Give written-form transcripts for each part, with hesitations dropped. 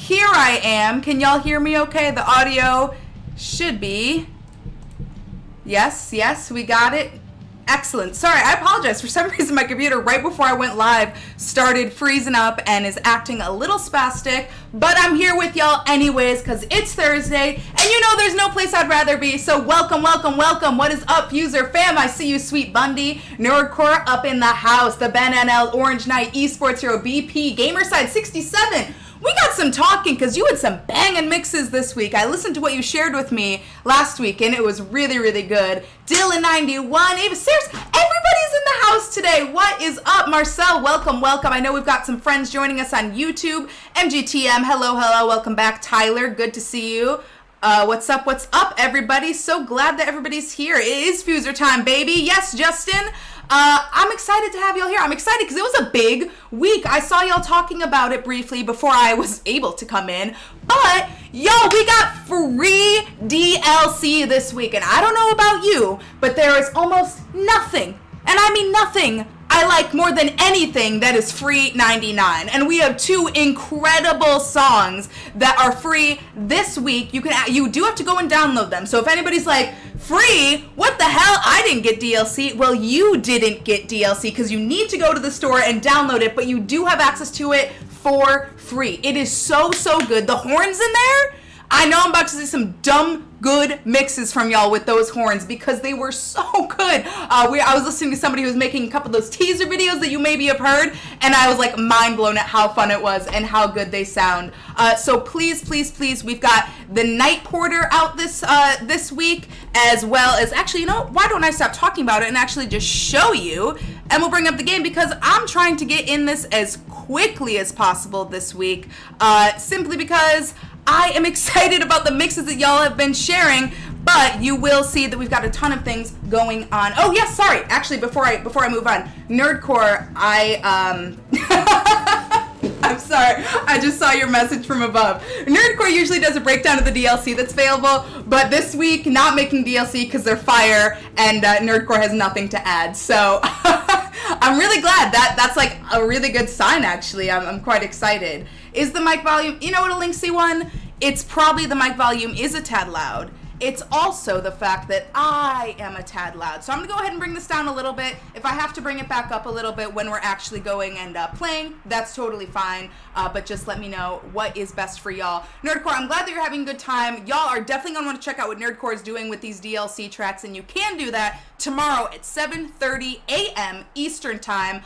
Here I am. Can y'all hear me okay? The audio should be. Yes, we got it. Excellent. Sorry, I apologize. For some reason, my computer, right before I went live, started freezing up and is acting a little spastic. But I'm here with y'all anyways, because it's Thursday, and you know there's no place I'd rather be. So welcome. What is up, FUSER fam? I see you, Sweet Bundy. Nerdcore up in the house. The Ben NL, Orange Knight, Esports Hero, BP, Gamerside 67. We got some talking because you had some banging mixes this week. I listened to what you shared with me last week, and it was really, really good. Dylan91, Ava Sayers, everybody's in the house today. What is up, Marcel? Welcome. I know we've got some friends joining us on YouTube. MGTM, hello, welcome back. Tyler, good to see you. What's up, everybody? So glad that everybody's here. It is FUSER time, baby. Yes, Justin. I'm excited to have y'all here. I'm excited because it was a big week. I saw y'all talking about it briefly before I was able to come in. But, y'all, we got free DLC this week. And I don't know about you, but there is almost nothing, and I mean nothing, I like more than anything that is free 99. And we have two incredible songs that are free this week. You do have to go and download them. So if anybody's like, free? What the hell? I didn't get DLC. Well, you didn't get DLC because you need to go to the store and download it, but you do have access to it for free. It is so good. The horns in there, I know I'm about to see some dumb good mixes from y'all with those horns because they were so good. I was listening to somebody who was making a couple of those teaser videos that you maybe have heard, and I was like mind blown at how fun it was and how good they sound. So please, we've got the Night Porter out this week, as well as, actually, you know, why don't I stop talking about it and actually just show you, and we'll bring up the game because I'm trying to get in this as quickly as possible this week, simply because I am excited about the mixes that y'all have been sharing, but you will see that we've got a ton of things going on. Oh, yes, sorry. Actually, before I move on, Nerdcore, I'm sorry. I just saw your message from above. Nerdcore usually does a breakdown of the DLC that's available, but this week, not making DLC because they're fire, and Nerdcore has nothing to add. So I'm really glad. That's like a really good sign, actually. I'm quite excited. Is the mic volume, you know what, a Link C1? It's probably the mic volume is a tad loud. It's also the fact that I am a tad loud. So I'm going to go ahead and bring this down a little bit. If I have to bring it back up a little bit when we're actually going and playing, that's totally fine. But just let me know what is best for y'all. Nerdcore, I'm glad that you're having a good time. Y'all are definitely going to want to check out what Nerdcore is doing with these DLC tracks, and you can do that tomorrow at 7:30 a.m. Eastern Time,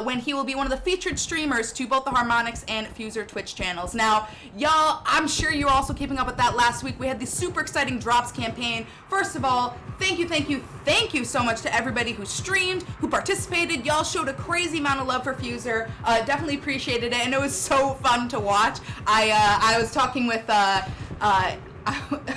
when he will be one of the featured streamers to both the Harmonix and FUSER Twitch channels. Now, y'all, I'm sure you were also keeping up with that last week. We had the super exciting Drops campaign. First of all, thank you so much to everybody who streamed, who participated. Y'all showed a crazy amount of love for FUSER. Definitely appreciated it, and it was so fun to watch. I was talking with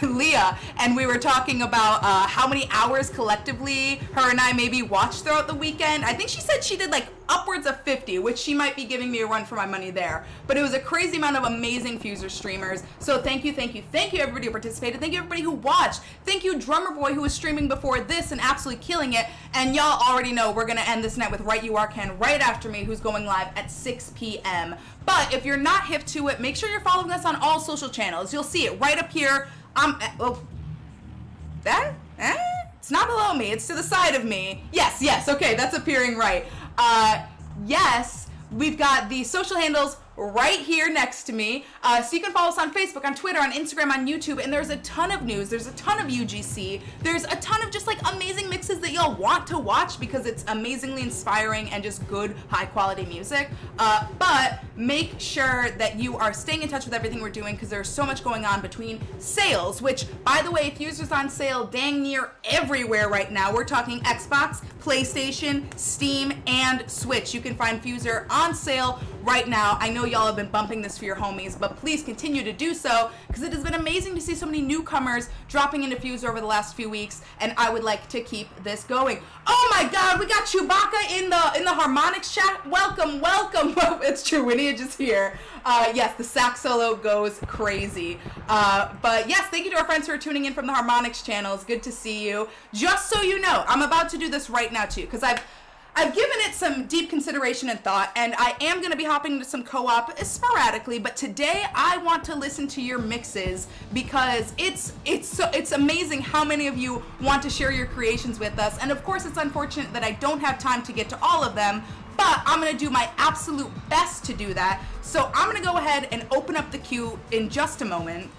Leah, and we were talking about how many hours collectively her and I maybe watched throughout the weekend. I think she said she did like upwards of 50, which she might be giving me a run for my money there. But it was a crazy amount of amazing FUSER streamers. So thank you everybody who participated. Thank you everybody who watched. Thank you Drummer Boy, who was streaming before this and absolutely killing it. And y'all already know we're gonna end this night with Right You Are Ken right after me, who's going live at 6 p.m. But if you're not hip to it, make sure you're following us on all social channels. You'll see it right up here. It's not below me, it's to the side of me. Yes, okay, that's appearing right. Yes, we've got the social handles right here next to me. So you can follow us on Facebook, on Twitter, on Instagram, on YouTube, and there's a ton of news. There's a ton of UGC. There's a ton of just like amazing mixes that y'all want to watch because it's amazingly inspiring and just good, high quality music. But make sure that you are staying in touch with everything we're doing because there's so much going on between sales, which, by the way, FUSER's on sale dang near everywhere right now. We're talking Xbox, PlayStation, Steam, and Switch. You can find FUSER on sale right now. I know y'all have been bumping this for your homies, but please continue to do so because it has been amazing to see so many newcomers dropping into FUSER over the last few weeks, and I would like to keep this going. Oh my God, we got Chewbacca in the Harmonix chat. Welcome. It's true, Winnie is just here. Yes, the sax solo goes crazy. But yes, thank you to our friends who are tuning in from the Harmonix channels. Good to see you. Just so you know, I'm about to do this right now too because I've given it some deep consideration and thought, and I am going to be hopping into some co-op sporadically, but today I want to listen to your mixes because it's amazing how many of you want to share your creations with us, and of course it's unfortunate that I don't have time to get to all of them, but I'm going to do my absolute best to do that. So I'm going to go ahead and open up the queue in just a moment.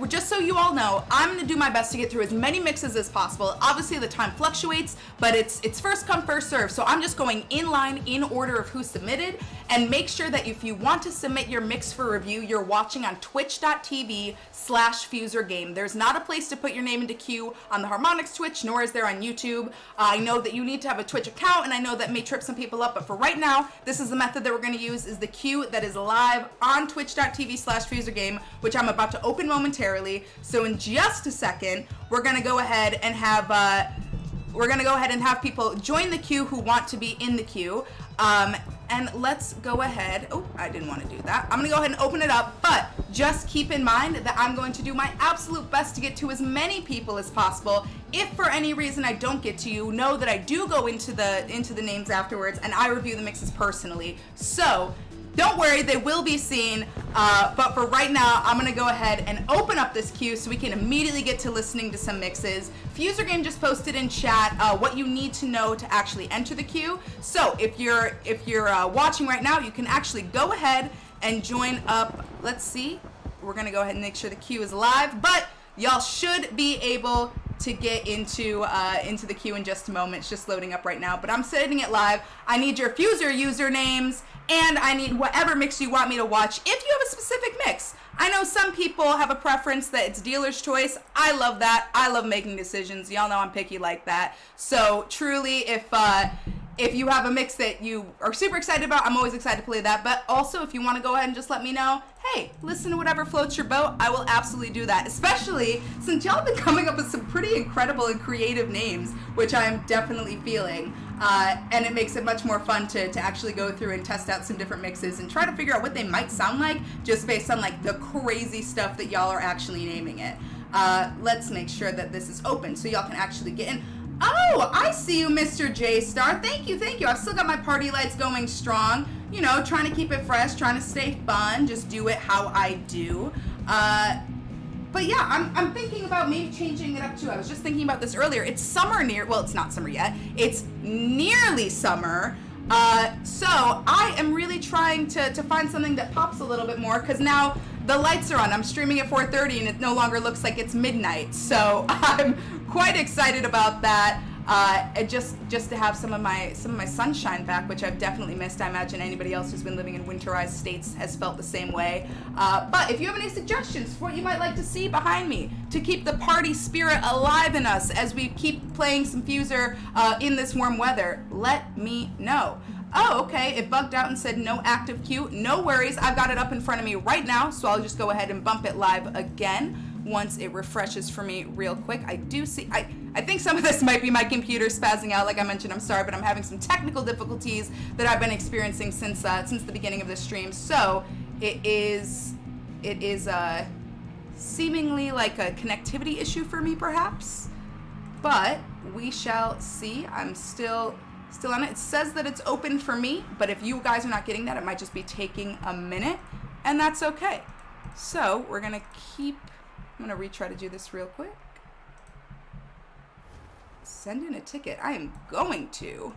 Just so you all know, I'm gonna do my best to get through as many mixes as possible. Obviously the time fluctuates, but it's first come, first serve. So I'm just going in line in order of who submitted, and make sure that if you want to submit your mix for review, you're watching on twitch.tv/FuserGame. There's not a place to put your name into queue on the Harmonix Twitch, nor is there on YouTube. I know that you need to have a Twitch account, and I know that may trip some people up, but for right now, this is the method that we're gonna use, is the queue that is live on twitch.tv/FuserGame, which I'm about to open momentarily. So in just a second, we're gonna go ahead and have people join the queue who want to be in the queue. And let's go ahead. Oh, I didn't want to do that. I'm gonna go ahead and open it up, but just keep in mind that I'm going to do my absolute best to get to as many people as possible. If for any reason I don't get to you, know that I do go into the names afterwards, and I review the mixes personally. So don't worry, they will be seen, but for right now, I'm gonna go ahead and open up this queue so we can immediately get to listening to some mixes. FuserGame just posted in chat what you need to know to actually enter the queue. So if you're watching right now, you can actually go ahead and join up. Let's see, we're gonna go ahead and make sure the queue is live, but y'all should be able to get into the queue in just a moment. It's just loading up right now, but I'm setting it live. I need your FUSER usernames, and I need whatever mix you want me to watch. If you have a specific mix, I know some people have a preference that it's dealer's choice. I love that. I love making decisions. Y'all know I'm picky like that. So truly, if you have a mix that you are super excited about, I'm always excited to play that. But also, if you want to go ahead and just let me know, hey, listen to whatever floats your boat, I will absolutely do that. Especially since y'all have been coming up with some pretty incredible and creative names, which I'm definitely feeling. And it makes it much more fun to actually go through and test out some different mixes and try to figure out what they might sound like just based on like the crazy stuff that y'all are actually naming it. Let's make sure that this is open so y'all can actually get in. Oh, I see you, Mr. J-Star. Thank you. I've still got my party lights going strong. You know, trying to keep it fresh, trying to stay fun, just do it how I do. But yeah, I'm thinking about maybe changing it up too. I was just thinking about this earlier. It's summer well, it's not summer yet. It's nearly summer. So I am really trying to find something that pops a little bit more, because now the lights are on. I'm streaming at 4:30 and it no longer looks like it's midnight. So I'm quite excited about that. And just to have some of my sunshine back, which I've definitely missed. I imagine anybody else who's been living in winterized states has felt the same way. But if you have any suggestions for what you might like to see behind me to keep the party spirit alive in us as we keep playing some FUSER in this warm weather, let me know. Oh, okay, it bugged out and said no active queue. No worries, I've got it up in front of me right now, so I'll just go ahead and bump it live again once it refreshes for me real quick. I do see, I think some of this might be my computer spazzing out. Like I mentioned, I'm sorry, but I'm having some technical difficulties that I've been experiencing since the beginning of the stream. So it is seemingly like a connectivity issue for me, perhaps. But we shall see. I'm still on it. It says that it's open for me, but if you guys are not getting that, it might just be taking a minute, and that's okay. So we're gonna I'm gonna retry to do this real quick. Send in a ticket. I am going to.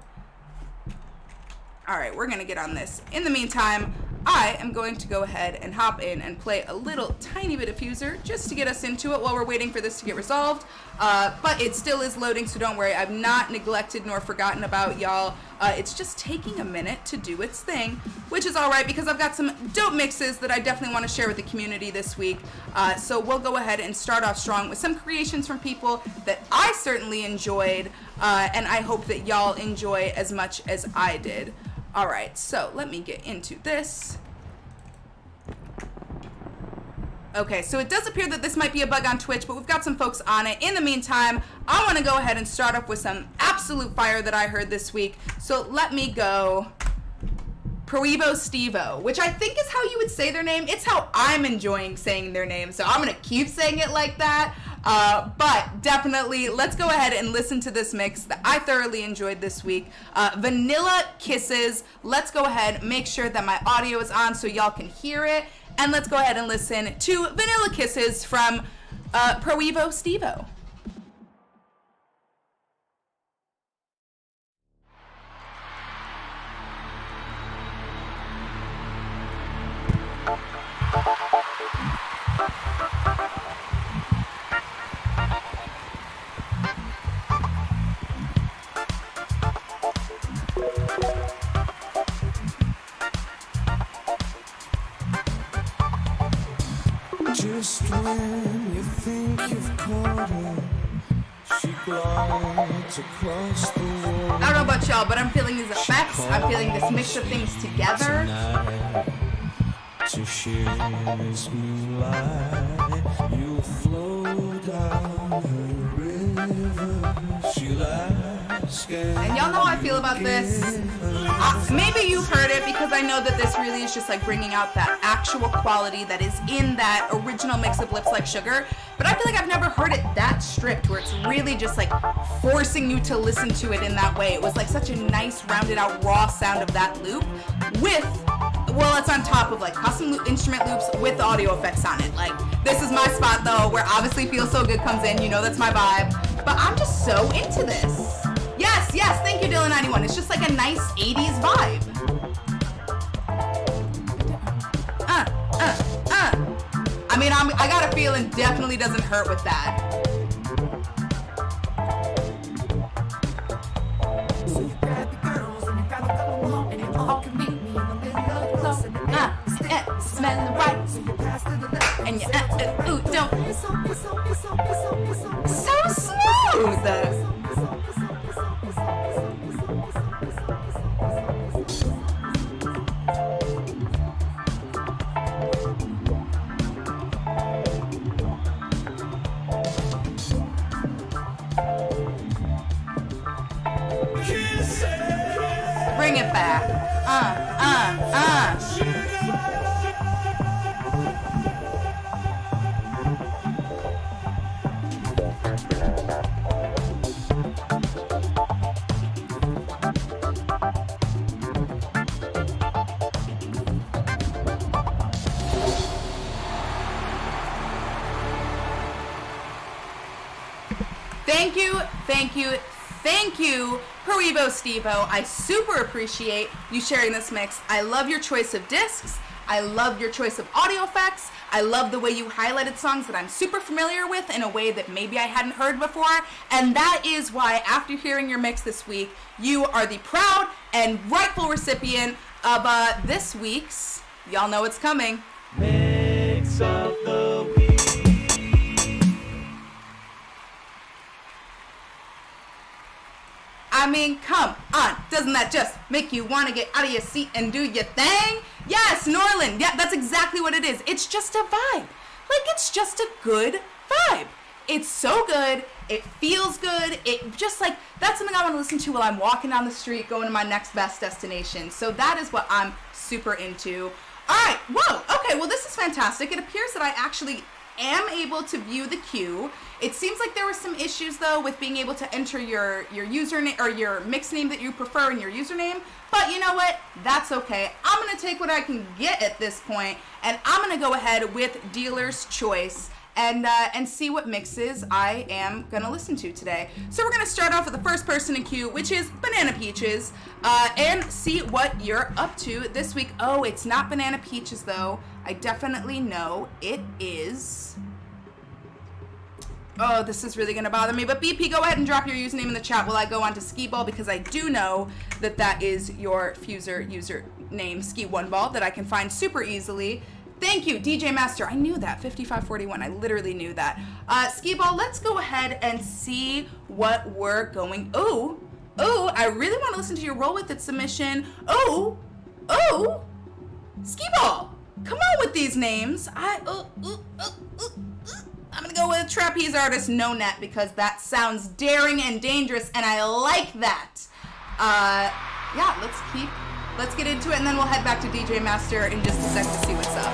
All right, we're gonna get on this. In the meantime, I am going to go ahead and hop in and play a little tiny bit of FUSER just to get us into it while we're waiting for this to get resolved. But it still is loading, so don't worry. I've not neglected nor forgotten about y'all. It's just taking a minute to do its thing, which is all right because I've got some dope mixes that I definitely want to share with the community this week. So we'll go ahead and start off strong with some creations from people that I certainly enjoyed, and I hope that y'all enjoy as much as I did. All right, so let me get into this. Okay, so it does appear that this might be a bug on Twitch, but we've got some folks on it. In the meantime, I want to go ahead and start off with some absolute fire that I heard this week. So let me go Proevo Stevo, which I think is how you would say their name. It's how I'm enjoying saying their name, so I'm going to keep saying it like that. But definitely, let's go ahead and listen to this mix that I thoroughly enjoyed this week. Vanilla Kisses. Let's go ahead, make sure that my audio is on so y'all can hear it. And let's go ahead and listen to Vanilla Kisses from Pro Evo Steve-O. Just when you think you've caught her, she glides across the water. I don't know about y'all, but I'm feeling these effects. I'm feeling this mix of things together. To share this moonlight, you flow down her river. She'll ask, and y'all know how I feel about this. Maybe you've heard it, because I know that this really is just like bringing out that actual quality that is in that original mix of Lips Like Sugar. But I feel like I've never heard it that stripped, where it's really just like forcing you to listen to it in that way. It was like such a nice rounded out raw sound of that loop with, well, it's on top of like custom instrument loops with audio effects on it. Like, this is my spot though, where obviously Feel So Good comes in. You know that's my vibe. But I'm just so into this. Yes, thank you, Dylan91. It's just like a nice 80s vibe. I mean, I got a feeling definitely doesn't hurt with that. So you grab the girls and you gotta come along and you all can meet me in the middle of the floor. Smelling right. So you pass to the left And you, ooh, don't. So smooth. Bring it back. Thank you, Pro Evo Steve-O. I super appreciate you sharing this mix. I love your choice of discs. I love your choice of audio effects. I love the way you highlighted songs that I'm super familiar with in a way that maybe I hadn't heard before. And that is why, after hearing your mix this week, you are the proud and rightful recipient of this week's, y'all know it's coming, Mix of the Week. I mean, come on. Doesn't that just make you want to get out of your seat and do your thing? Yes, Norland. Yeah, that's exactly what it is. It's just a vibe. Like, it's just a good vibe. It's so good. It feels good. It just like, that's something I want to listen to while I'm walking down the street going to my next best destination. So that is what I'm super into. All right. Whoa. Okay. Well, this is fantastic. It appears that I actually am able to view the queue. It seems like there were some issues though with being able to enter your username or your mix name that you prefer in your username, but you know what, that's okay. I'm gonna take what I can get at this point, and I'm gonna go ahead with dealer's choice and see what mixes I am gonna listen to today. So we're gonna start off with the first person in queue, which is Banana Peaches, and see what you're up to this week. Oh, it's not Banana Peaches though. I definitely know it is. Oh, this is really gonna bother me. But BP, go ahead and drop your username in the chat while I go on to Ski Ball, because I do know that that is your FUSER username, Ski One Ball, that I can find super easily. Thank you, DJ Master. I knew that, 5541. I literally knew that. Ski Ball, let's go ahead and see what we're going. Oh, I really want to listen to your Roll With It submission. Oh, Ski Ball, come on with these names. I'm gonna go with trapeze artist No Net, because that sounds daring and dangerous, and I like that. Yeah, let's get into it, and then we'll head back to DJ Master in just a sec to see what's up.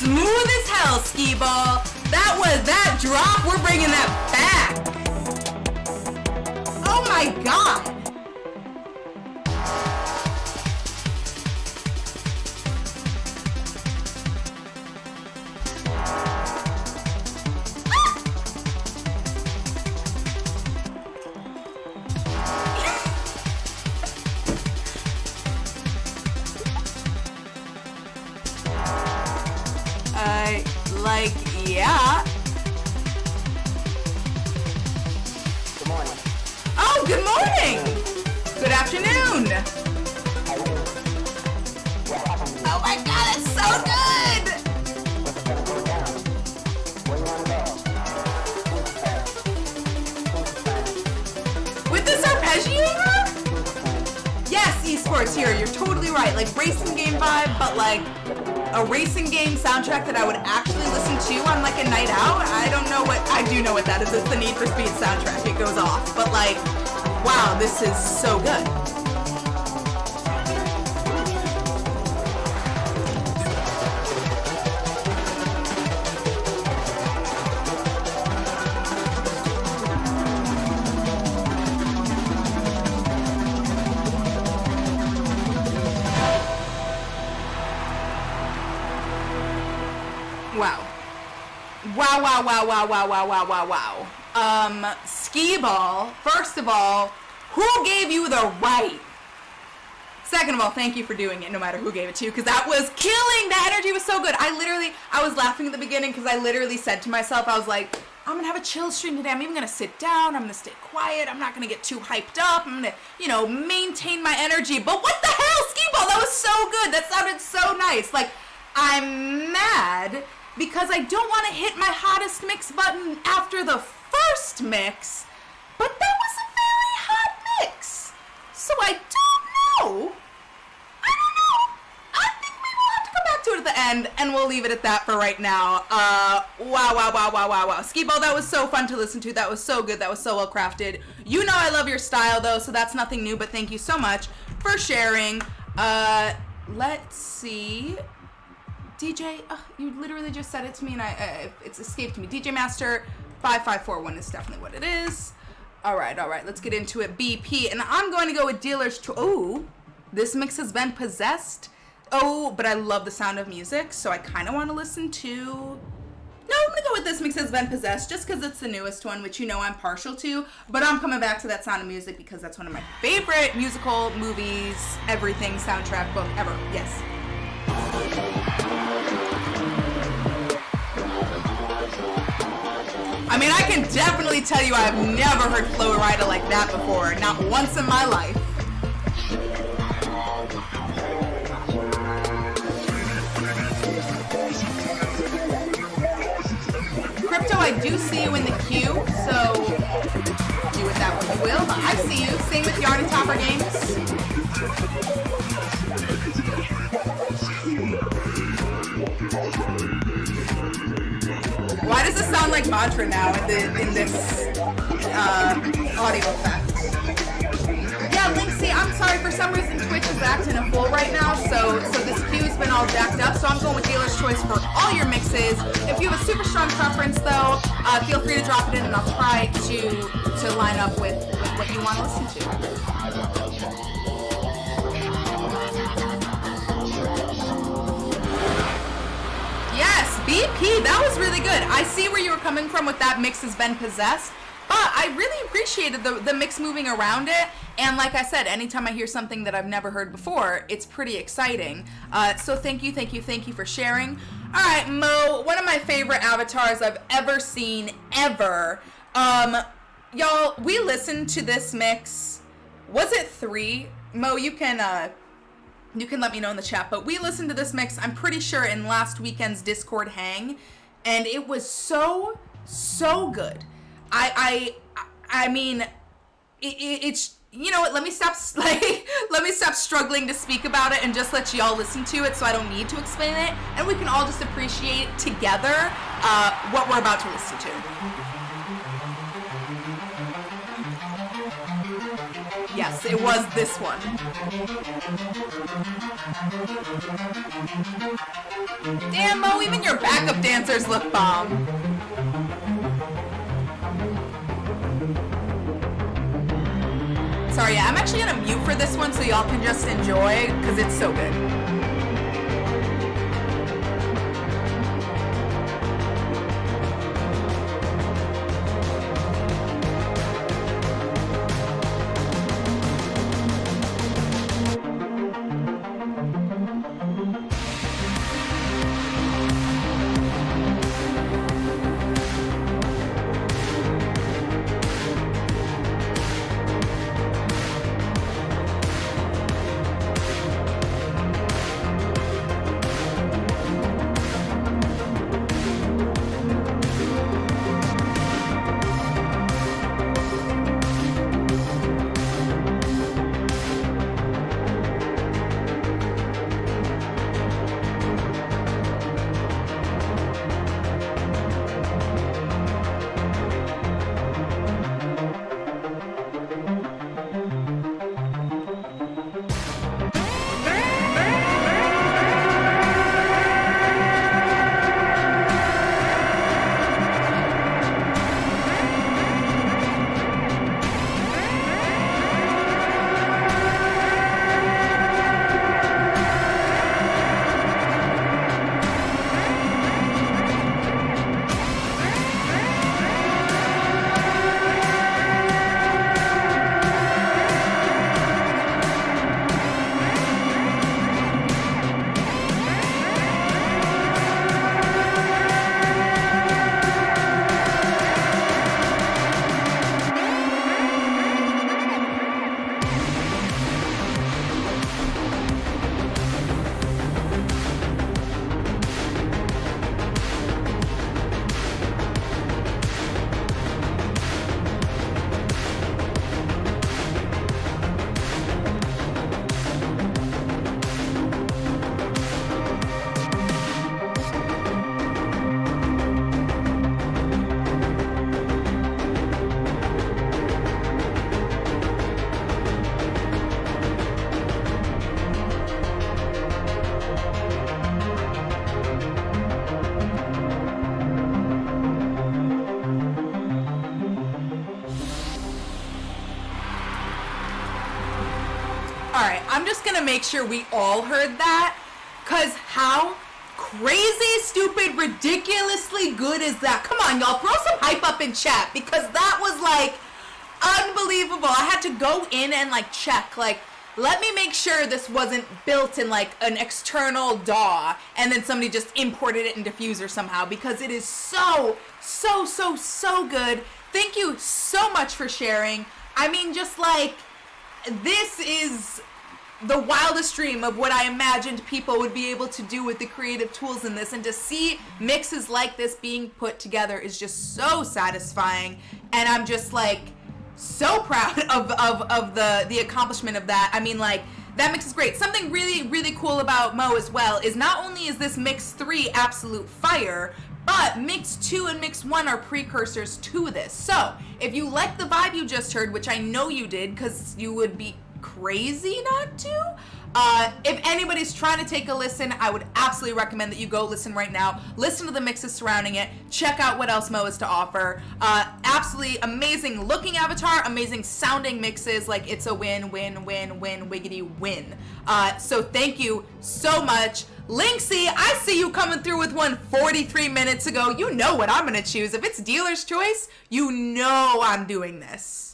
smooth as hell, Skee Ball. That was that drop. We're bringing that back. Oh my God. Yeah. Good morning. Oh, good morning. Good afternoon. Oh my God, it's so good. With this arpeggiator? Yes, esports here. You're totally right. Like racing game vibe, but like a racing game soundtrack that I would actually listen to on like a night out. I don't know what, I do know what that is. It's the Need for Speed soundtrack. It goes off. But like, wow, this is so good. Wow. Wow. Skee Ball, first of all, who gave you the right? Second of all, thank you for doing it no matter who gave it to you, because that was killing. The energy was so good. I was laughing at the beginning because I literally said to myself, I was like, I'm going to have a chill stream today. I'm even going to sit down. I'm going to stay quiet. I'm not going to get too hyped up. I'm going to, maintain my energy. But what the hell, Skee Ball? That was so good. That sounded so nice. Like, I'm mad because I don't want to hit my hottest mix button after the first mix, but that was a very hot mix. So I don't know. I think maybe we'll have to come back to it at the end, and we'll leave it at that for right now. Wow. Skee Ball, that was so fun to listen to. That was so good. That was so well crafted. You know I love your style, though, so that's nothing new, but thank you so much for sharing. Let's see. DJ, you literally just said it to me and it's escaped me. DJ Master 5541 is definitely what it is. All right, let's get into it. BP, and I'm going to go with Dealer's Choice. Oh, this mix has been possessed. Oh, but I love the sound of music, so I kind of want to listen to... No, I'm going to go with This Mix Has Been Possessed, just because it's the newest one, which I'm partial to, but I'm coming back to that sound of music because that's one of my favorite musical, movies, everything, soundtrack, book, ever. Yes. I mean, I can definitely tell you I've never heard Flo Rida like that before, not once in my life. Crypto, I do see you in the queue, so do with that what you will, but I see you. Same with Yarn and Topper Games. Why does it sound like mantra now in this audio effect? Yeah, Linksy, I'm sorry, for some reason Twitch is acting a fool right now, so this queue's been all jacked up, so I'm going with Dealer's Choice for all your mixes. If you have a super strong preference, though, feel free to drop it in and I'll try to line up with what you want to listen to. Yes, BP, that was really good. I see where you were coming from with that mix has been possessed, but I really appreciated the mix moving around it, and like I said, anytime I hear something that I've never heard before, it's pretty exciting. So thank you for sharing. All right, Mo, one of my favorite avatars I've ever seen, ever. Y'all, we listened to this mix, was it 3? Mo, you can let me know in the chat, but we listened to this mix, I'm pretty sure, in last weekend's Discord hang, and it was so good. I mean, it's, you know what, let me stop struggling to speak about it and just let y'all listen to it so I don't need to explain it, and we can all just appreciate together what we're about to listen to. Yes, it was this one. Damn, Mo, even your backup dancers look bomb. Sorry, yeah, I'm actually gonna mute for this one so y'all can just enjoy, because it's so good. Alright, I'm just gonna make sure we all heard that, cause how crazy, stupid, ridiculously good is that? Come on, y'all, throw some hype up in chat, because that was, like, unbelievable. I had to go in and, like, check, like, let me make sure this wasn't built in, like, an external DAW, and then somebody just imported it into FUSER somehow, because it is so good. Thank you so much for sharing. I mean, just, like, this is the wildest dream of what I imagined people would be able to do with the creative tools in this, and to see mixes like this being put together is just so satisfying, and I'm just like so proud of the accomplishment of that. I mean, like, that mix is great. Something really cool about Mo as well is not only is this mix 3 absolute fire, but mix 2 and mix 1 are precursors to this. So if you like the vibe you just heard, which I know you did, because you would be crazy not to, if anybody's trying to take a listen, I would absolutely recommend that you go listen right now. Listen to the mixes surrounding it. Check out what else Mo has to offer. Absolutely amazing looking avatar, amazing sounding mixes. Like, it's a win, wiggity win. So thank you so much. Linksy, I see you coming through with one 43 minutes ago. You know what I'm gonna choose. If it's dealer's choice, you know I'm doing this.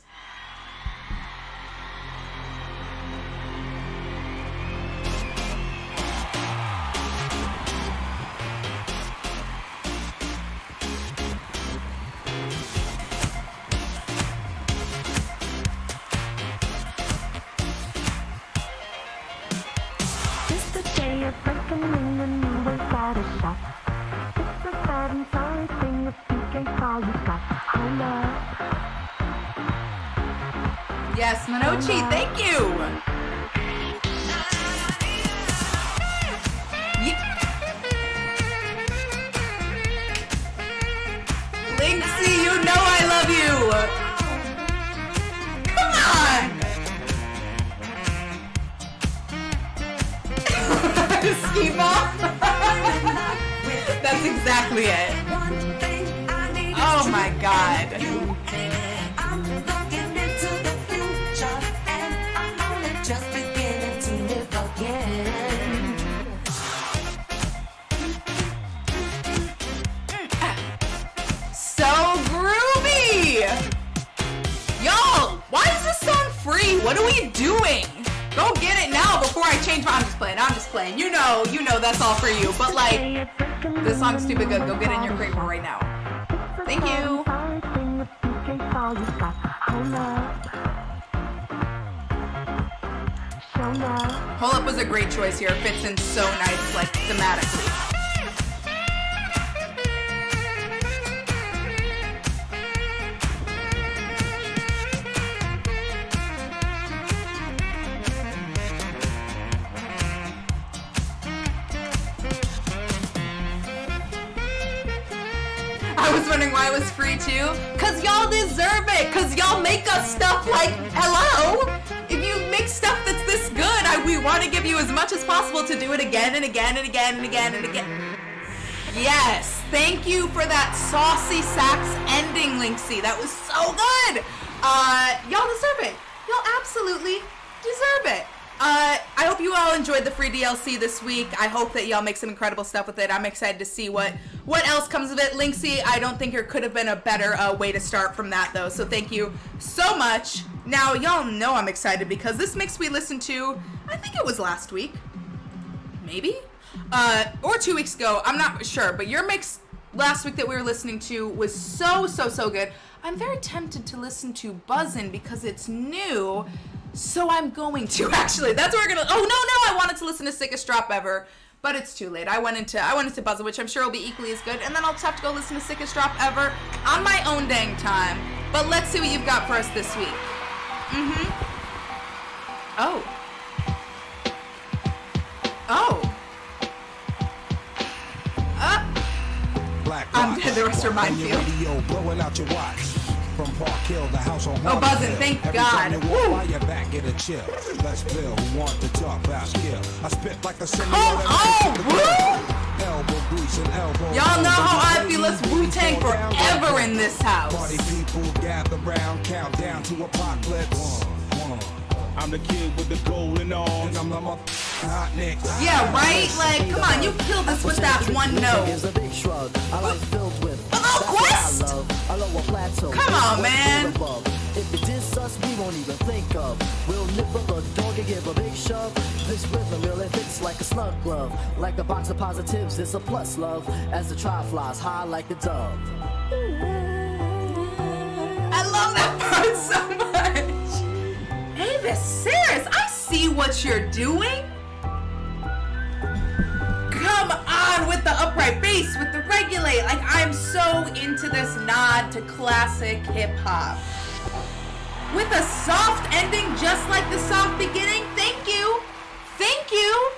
Yes, Manochi, thank you. Linksy, you know I love you. Come on. Ski ball. exactly it. Oh my God. I'm looking into the future, and I'm only just beginning to live again. So groovy! Y'all, why is this song free? What are we doing? Go get it now before I change my... I'm just playing. You know that's all for you. But like, this song's stupid good. Go get in your creamer right now. Thank you. Hold Up was a great choice here. It fits in so nice, like, thematically. I was wondering why it was free too. Cause y'all deserve it. Cause y'all make us stuff like, hello? If you make stuff that's this good, we want to give you as much as possible to do it again and again and again and again and again. Yes, thank you for that saucy sax ending, Linksy. That was so good. Y'all deserve it. Y'all absolutely deserve it. I hope you all enjoyed the free DLC this week. I hope that y'all make some incredible stuff with it. I'm excited to see what else comes of it. Linksy, I don't think there could have been a better way to start from that, though. So thank you so much. Now, y'all know I'm excited because this mix we listened to, I think it was last week. Maybe? Or 2 weeks ago. I'm not sure. But your mix last week that we were listening to was so good. I'm very tempted to listen to Buzzin' because it's new. So I'm going to, actually. That's what we're gonna, oh no, I wanted to listen to Sickest Drop Ever, but it's too late. I went into Buzzin', which I'm sure will be equally as good, and then I'll just have to go listen to Sickest Drop Ever on my own dang time. But let's see what you've got for us this week. Oh. I'm dead, the rest are minefield. From Park Hill, the house on Buzzin', thank God. Woo. Your back, get a chill. Let's build, who want to talk about skill. I spit like a y'all know how I feel. Let's Wu-Tang forever in this house. Party people gather round, countdown to apocalypse. I'm the kid with the golden arms. I'm the hot Nick. Yeah, right? Like, come on, you killed us with that one note. Quest? Come on, man. If it is us, we won't even think of. We'll nibble a dog and give a big shove. This rhythm really fits like a slug glove. Like a box of positives, it's a plus love. As the trial flies high like a dove. I love that part so much. Hey, Viserys, I see what you're doing. Come on with the upright bass, with the regulate. Like, I'm so into this nod to classic hip-hop. With a soft ending just like the soft beginning. Thank you. Thank you.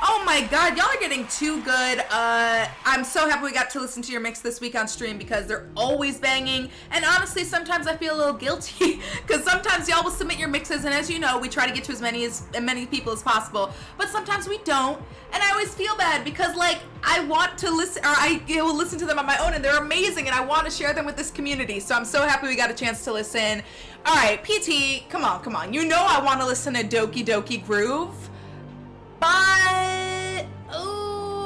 Oh my God, y'all are getting too good. I'm so happy we got to listen to your mix this week on stream because they're always banging. And honestly, sometimes I feel a little guilty because sometimes y'all will submit your mixes, and as you know, we try to get to as many people as possible. But sometimes we don't, and I always feel bad because like I want to listen, or I will listen to them on my own, and they're amazing, and I want to share them with this community. So I'm so happy we got a chance to listen. All right, PT, come on. You know I want to listen to Doki Doki Groove. But,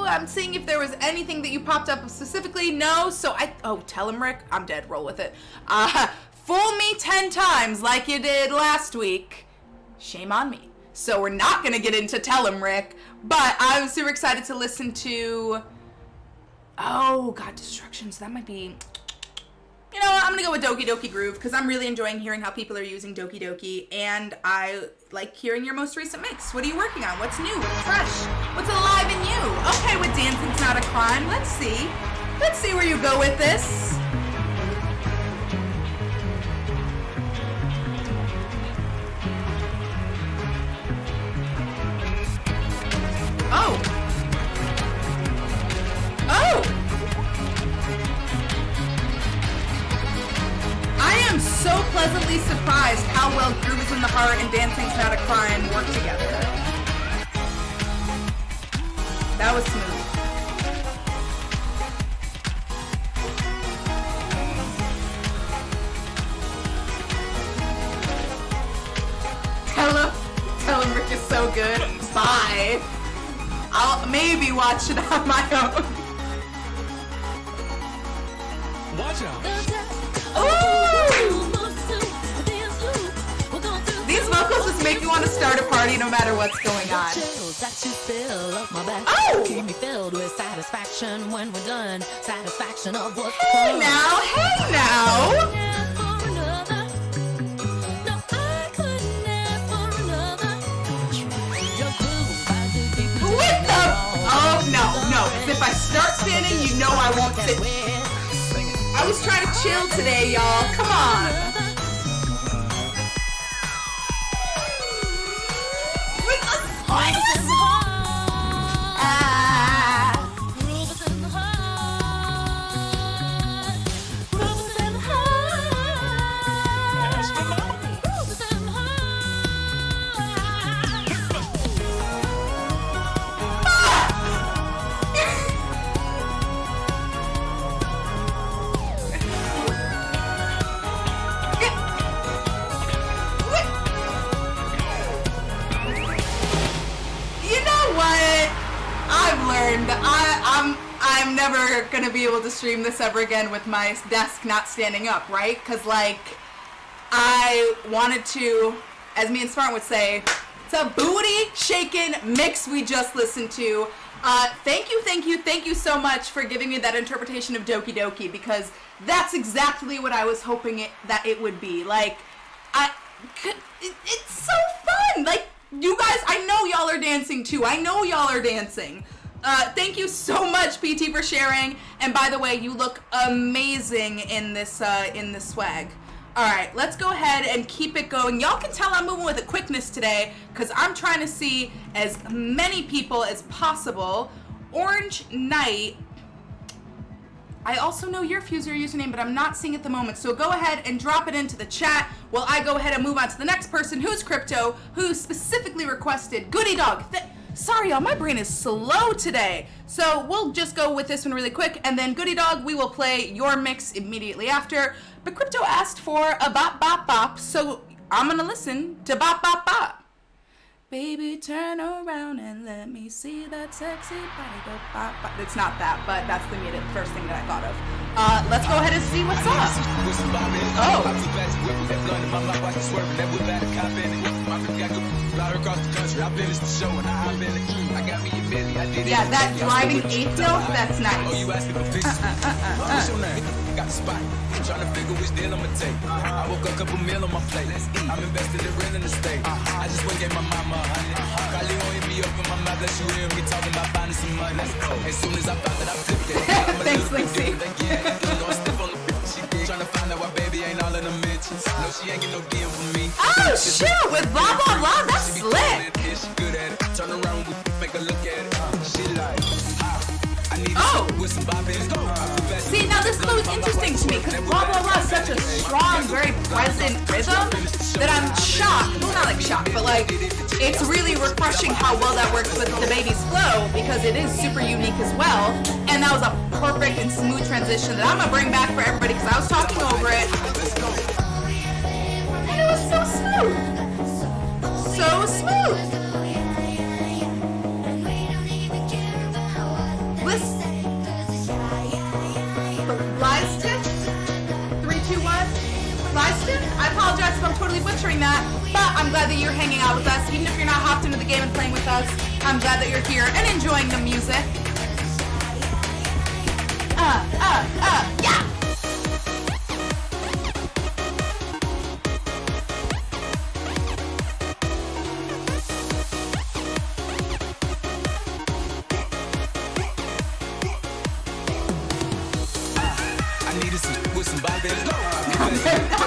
I'm seeing if there was anything that you popped up specifically. No, so tell him, Rick. I'm dead. Roll with it. Fool me 10 times like you did last week. Shame on me. So we're not going to get into Tell him, Rick. But I'm super excited to listen to... Oh, God, Destructions. That might be... You know what, I'm going to go with Doki Doki Groove because I'm really enjoying hearing how people are using Doki Doki, and I like hearing your most recent mix. What are you working on? What's new? What's fresh? What's alive in you? Okay, with Dancing's Not a Crime. Let's see. Let's see where you go with this. Oh. I am so pleasantly surprised how well Groove is in the Heart and Dancing's Not a Crime work together. That was smooth. so good. Bye. I'll maybe watch it on my own. Watch out. Ooh! These vocals just make me want to start a party no matter what's going on. Oh! Keep me filled with satisfaction when we're done. Satisfaction of what's Hey now, hey now! With the... Oh, no. If I start spinning, you know I won't sit. I was trying to chill today, y'all. Come on. With the spice. I'm never gonna be able to stream this ever again with my desk not standing up, right? Because, like, I wanted to, as me and Smart would say, it's a booty shaking mix we just listened to. Thank you so much for giving me that interpretation of Doki Doki, because that's exactly what I was hoping that it would be. Like, it's so fun! Like, you guys, I know y'all are dancing too. Thank you so much, PT, for sharing. And by the way, you look amazing in this swag. All right, let's go ahead and keep it going. Y'all can tell I'm moving with a quickness today because I'm trying to see as many people as possible. Orange Knight. I also know your FUSER username, but I'm not seeing it at the moment. So go ahead and drop it into the chat while I go ahead and move on to the next person, who's Crypto, who specifically requested Goody Dog. Sorry, y'all, my brain is slow today. So we'll just go with this one really quick, and then Goody Dog, we will play your mix immediately after. But Crypto asked for a bop bop bop, so I'm gonna listen to bop bop bop. Baby, turn around and let me see that sexy body go bop bop. It's not that, but that's the first thing that I thought of. Let's go ahead and see what's up. Oh. Yeah, that driving eighth note, that's nice. Got the spot, trying to figure which deal I'ma take. I woke up, couple meal on my plate. I'm invested in real estate. I just went and gave my mama $100. Probably won't hit me up in my mouth, let you hear me talking about finding some money. As soon as I found that I flipped it. Thanks, Lacey. Trying to find out why baby ain't all in the mentions. No, she ain't get no deal from me. Oh, shoot, with blah, blah, blah, that's slick. She good at it. Turn around, we make her look at it. She like, oh. See, now this flow is interesting to me because blah blah blah is such a strong, very present rhythm that I'm shocked. Well, not like shocked, but like it's really refreshing how well that works with the baby's flow because it is super unique as well. And that was a perfect and smooth transition that I'm gonna bring back for everybody because I was talking over it. And it was so smooth. So smooth. Listen. Lyston? 3, 2, 1. Lyston? I apologize if I'm totally butchering that, but I'm glad that you're hanging out with us. Even if you're not hopped into the game and playing with us, I'm glad that you're here and enjoying the music. Yeah!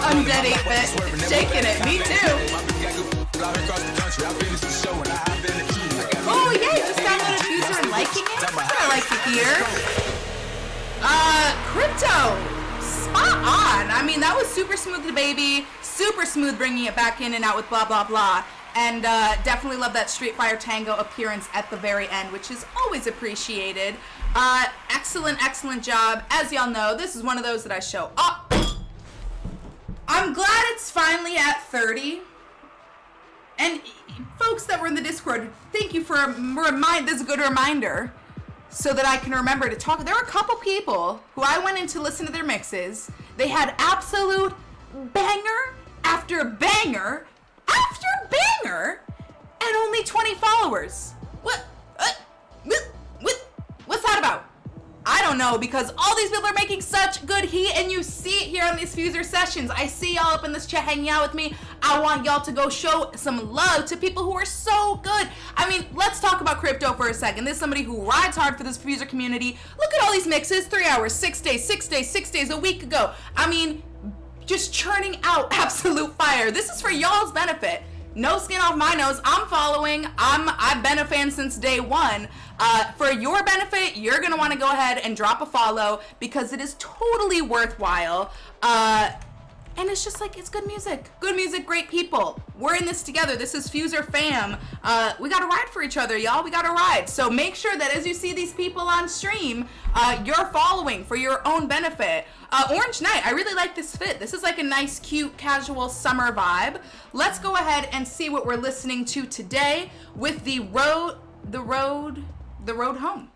I'm dead 8-bit. Shaking it. Me too. Oh, yeah. You just downloaded FUSER and liking it? That's what I like to hear. Crypto. Spot on. I mean, that was super smooth to baby. Super smooth bringing it back in and out with blah, blah, blah. And definitely love that Street Fighter Tango appearance at the very end, which is always appreciated. Excellent job. As y'all know, this is one of those that I show up. I'm glad it's finally at 30. And folks that were in the Discord, thank you for this is a good reminder so that I can remember to talk. There were a couple people who I went in to listen to their mixes. They had absolute banger after banger after banger and only 20 followers. What's that about? I don't know, because all these people are making such good heat, and you see it here on these FUSER sessions. I see y'all up in this chat hanging out with me. I want y'all to go show some love to people who are so good. I mean, let's talk about crypto for a second. This is somebody who rides hard for this FUSER community. Look at all these mixes, 3 hours, 6 days, 6 days, 6 days, a week ago. I mean, just churning out absolute fire. This is for y'all's benefit. No skin off my nose. I'm following. I've been a fan since day one. For your benefit, you're going to want to go ahead and drop a follow because it is totally worthwhile. And it's just like, it's good music. Good music, great people. We're in this together. This is FUSER fam. We got to ride for each other, y'all. We got to ride. So make sure that as you see these people on stream, you're following for your own benefit. Orange Night, I really like this fit. This is like a nice, cute, casual summer vibe. Let's go ahead and see what we're listening to today with the road home.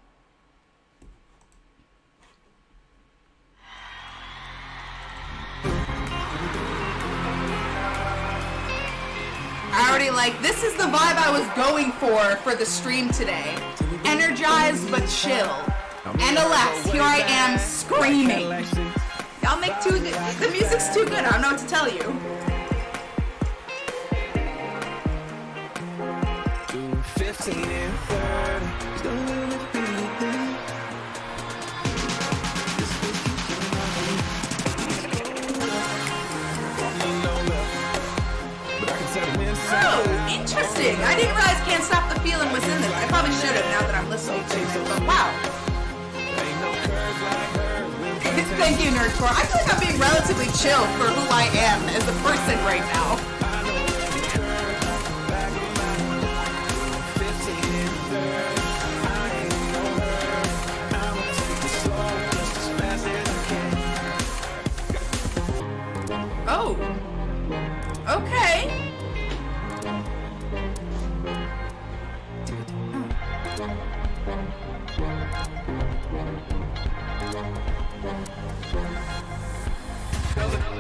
I already like, this is the vibe I was going for the stream today. Energized but chill. And alas, here I am screaming. Y'all make too good, the music's too good, I don't know what to tell you. Oh, interesting. I didn't realize Can't Stop the Feeling was in this. I probably should have now that I'm listening to it, but wow. Thank you, Nerdcore. I feel like I'm being relatively chill for who I am as a person right now. Oh. Okay.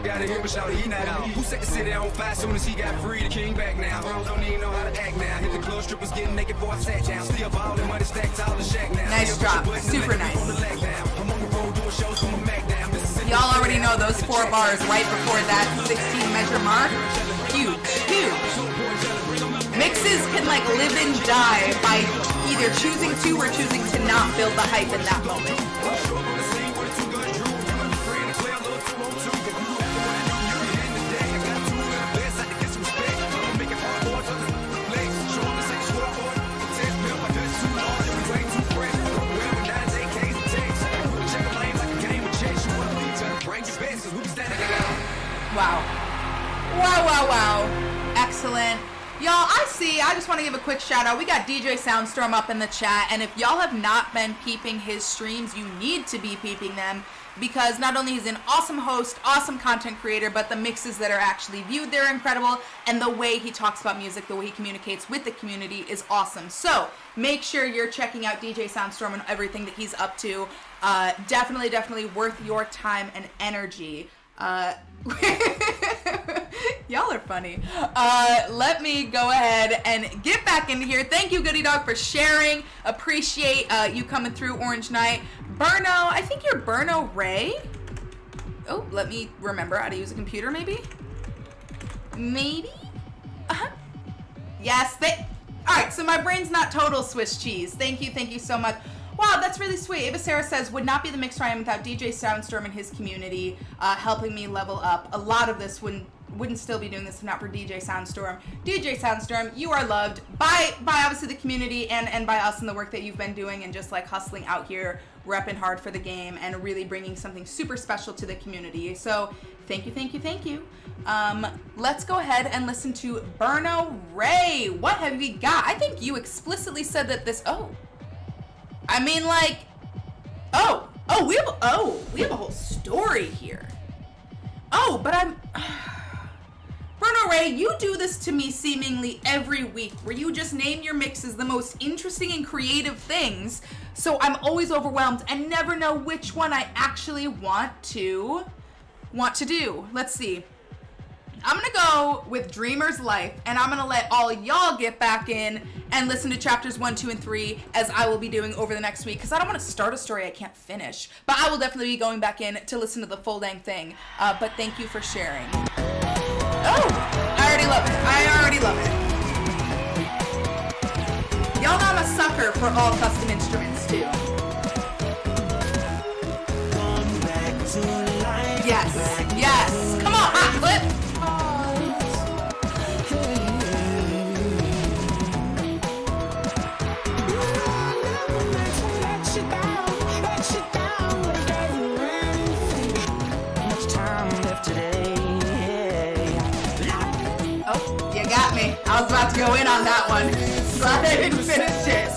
Gotta hit me, shout he not out. Who set the city on fire soon as he got free? The king back now. Don't even know how to act now. Hit the club, strippers getting naked before I sat down. Still ballin', money stacked all the shack now. Nice drop, super nice. Y'all already know those 4 bars right before that 16 measure mark. Huge, huge. Mixes can like live and die by either choosing to or choosing to not build the hype in that moment. Wow. Excellent. Y'all, I just want to give a quick shout out. We got DJ Soundstorm up in the chat, and if y'all have not been peeping his streams, you need to be peeping them, because not only is he an awesome host, awesome content creator, but the mixes that are actually viewed, they're incredible, and the way he talks about music, the way he communicates with the community is awesome. So make sure you're checking out DJ Soundstorm and everything that he's up to. Definitely worth your time and energy. Y'all are funny. Let me go ahead and get back into here. Thank you, Goody Dog, for sharing. Appreciate you coming through, Orange Knight. Burno, I think you're Burno Ray. Oh, let me remember how to use a computer, maybe? Maybe? Yes, alright, so my brain's not total Swiss cheese. Thank you so much. Wow, that's really sweet. Ava Sarah says, would not be the mix I am without DJ Soundstorm and his community helping me level up. A lot of this wouldn't still be doing this if not for DJ Soundstorm. DJ Soundstorm, you are loved by obviously the community and by us and the work that you've been doing and just like hustling out here, repping hard for the game and really bringing something super special to the community. So thank you. Let's go ahead and listen to Burno Ray. What have we got? I think you explicitly said that this, I mean, like, we have a whole story here. But Burno Ray, you do this to me seemingly every week, where you just name your mixes the most interesting and creative things, so I'm always overwhelmed and never know which one I actually want to do. Let's see. I'm gonna go with Dreamer's Life, and I'm gonna let all y'all get back in and listen to chapters 1, 2, and 3, as I will be doing over the next week, because I don't want to start a story I can't finish. But I will definitely be going back in to listen to the full dang thing. But thank you for sharing. Oh, I already love it. Y'all know I'm a sucker for all custom instruments too. Yes. Come on, hot clip. Oh, you got me. I was about to go in on that one. Glad I didn't finish it.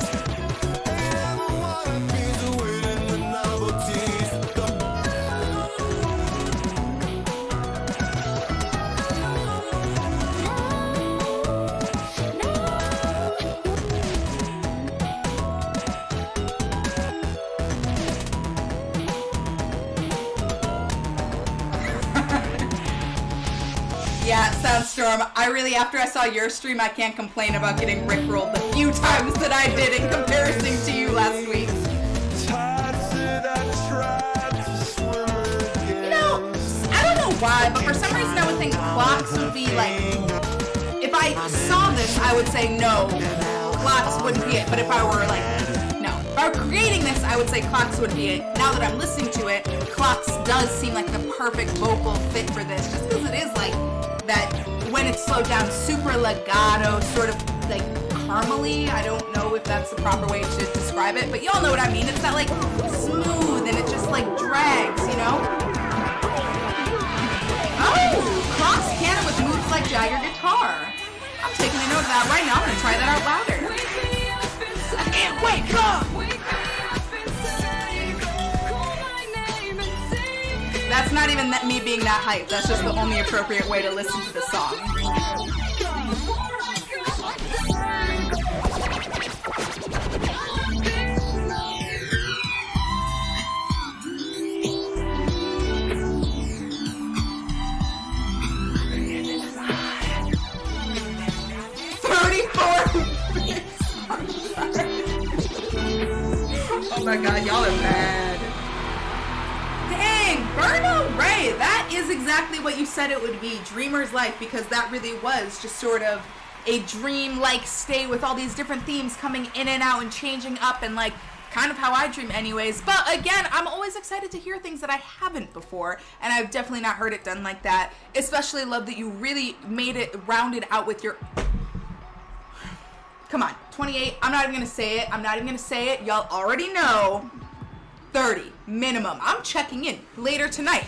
Yeah, Soundstorm, I really, after I saw your stream, I can't complain about getting rickrolled the few times that I did in comparison to you last week. You know, I don't know why, but for some reason I would think clocks would be like, if I saw this, I would say no, clocks wouldn't be it, but if I were like, no. If I were creating this, I would say clocks would be it. Now that I'm listening to it, clocks does seem like the perfect vocal fit for this, just because it is like, that when it's slowed down, super legato, sort of like caramely. I don't know if that's the proper way to describe it, but y'all know what I mean. It's not like smooth and it just like drags, you know? Oh, cross piano with moves like Jagger guitar. I'm taking a note of that right now. I'm gonna try that out louder. And wake up! That's not even me being that hyped. That's just the only appropriate way to listen to the song. Oh my god, y'all are bad. Dang, Burno Ray, that is exactly what you said it would be, Dreamer's Life, because that really was just sort of a dream-like stay with all these different themes coming in and out and changing up and like kind of how I dream anyways. But again, I'm always excited to hear things that I haven't before, and I've definitely not heard it done like that. Especially love that you really made it rounded out with your... Come on, 28, I'm not even gonna say it. Y'all already know. 30 minimum. I'm checking in later tonight.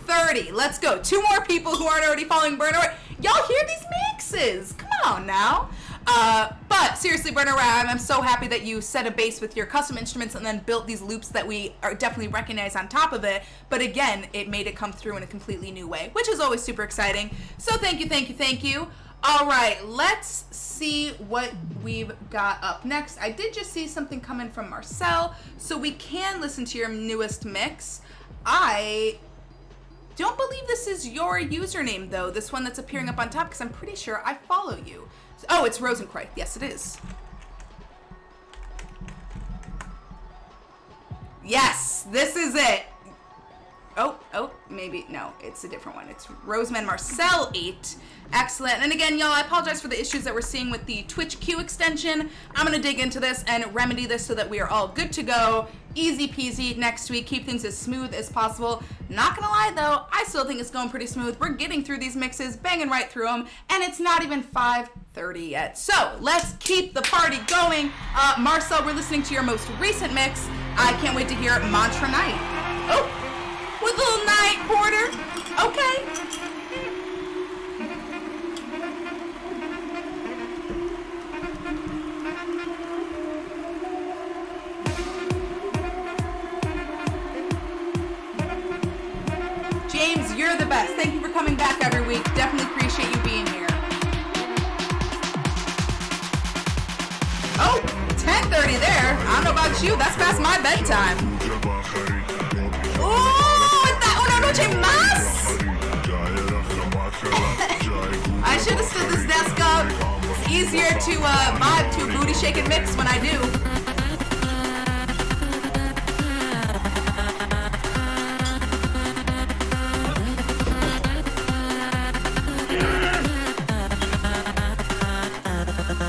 30, let's go. 2 more people who aren't already following Burner Ray. Y'all hear these mixes? Come on now. But seriously, Burner Ray, I'm so happy that you set a base with your custom instruments and then built these loops that we are definitely recognize on top of it. But again, it made it come through in a completely new way, which is always super exciting. So thank you. All right, let's see what we've got up next. I did just see something coming from Marcel, so we can listen to your newest mix. I don't believe this is your username, though, this one that's appearing up on top, because I'm pretty sure I follow you. Oh, it's Rosencroy. Yes, it is. Yes, this is it. Oh, maybe, no, it's a different one. It's Roseman Marcel 8. Excellent. And again, y'all, I apologize for the issues that we're seeing with the Twitch Q extension. I'm going to dig into this and remedy this so that we are all good to go. Easy peasy next week. Keep things as smooth as possible. Not going to lie, though, I still think it's going pretty smooth. We're getting through these mixes, banging right through them, and it's not even 5:30 yet. So let's keep the party going. Marcel, we're listening to your most recent mix. I can't wait to hear Mantra Night. Oh, with a little night porter. Okay. James, you're the best. Thank you for coming back every week. Definitely appreciate you being here. you. That's past my bedtime. Ooh, that una noche más. I should have stood this desk up. It's easier to vibe to a booty shaking mix when I do.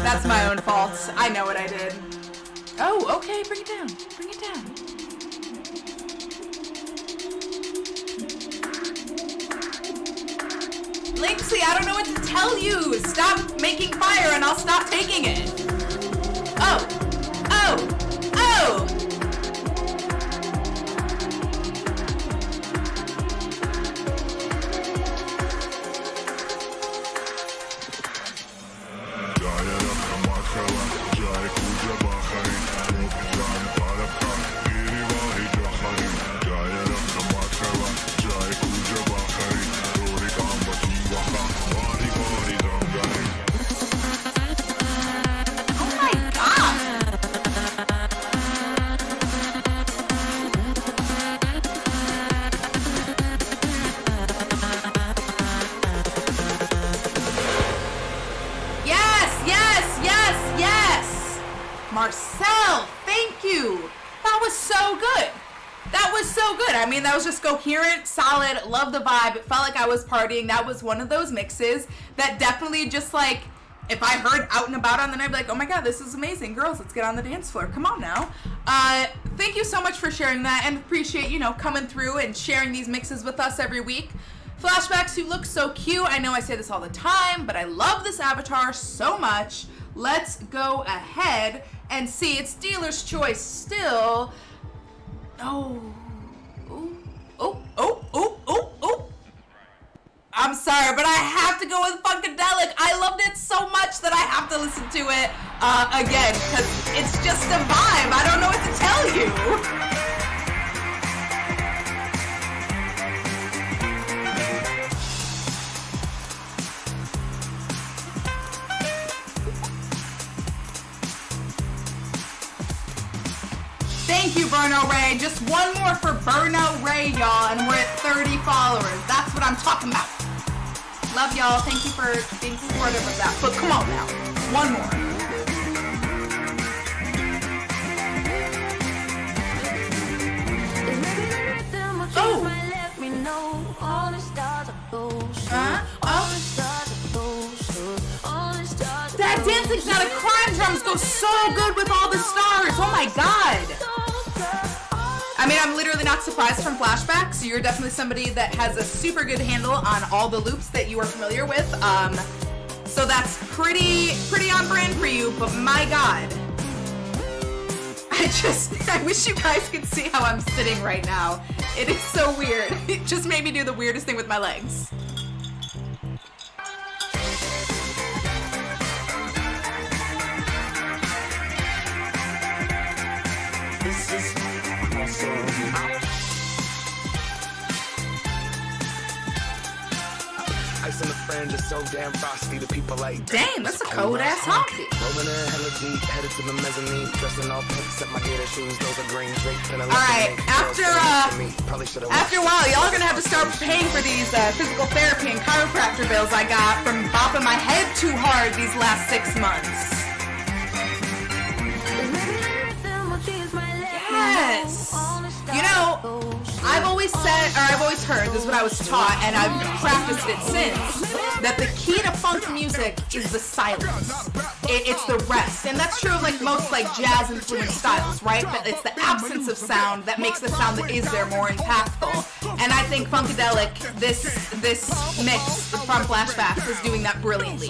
That's my own fault. I know what I did. Oh, okay, bring it down. Bring it down. Linksy, I don't know what to tell you. Stop making fire and I'll stop taking it. Oh. Oh. Oh. Marcel, thank you. That was so good. That was so good. I mean, that was just coherent, solid, love the vibe. It felt like I was partying. That was one of those mixes that definitely just like, if I heard out and about on the night, I'd be like, oh my God, this is amazing. Girls, let's get on the dance floor. Come on now. Thank you so much for sharing that and appreciate, you know, coming through and sharing these mixes with us every week. Flashbacks, you look so cute. I know I say this all the time, but I love this avatar so much. Let's go ahead and see. It's dealer's choice still. Oh. Oh. Oh. Oh. Oh. Oh. Oh. I'm sorry, but I have to go with Funkadelic. I loved it so much that I have to listen to it again, because it's just a vibe. I don't know what to tell you. Thank you, Burno Ray. Just one more for Burno Ray, y'all, and we're at 30 followers. That's what I'm talking about. Love y'all. Thank you for being supportive of that. But come on now. One more. Oh. That dancing sound of crime drums goes so good with all the stars. Oh my God. I mean, I'm literally not surprised from Flashbacks. You're definitely somebody that has a super good handle on all the loops that you are familiar with. So that's pretty on brand for you, but my God. I wish you guys could see how I'm sitting right now. It is so weird. It just made me do the weirdest thing with my legs. This is awesome. Ice on the fringe is so damn frosty. The people like, dang, that's a cold ass honky. Rolling in hella deep, headed to the mezzanine, dressed in all pink, except my gator shoes. Those are green drapes and a Alright, after a while, y'all are gonna have to start paying for these physical therapy and chiropractor bills I got from bopping my head too hard these last 6 months. Yes! You know, I've always said, or I've always heard, this is what I was taught, and I've practiced it since, that the key to funk music is the silence. It's the rest. And that's true of like most like jazz influenced styles, right? But it's the absence of sound that makes the sound that is there more impactful. And I think Funkadelic, this mix from Flashbacks is doing that brilliantly.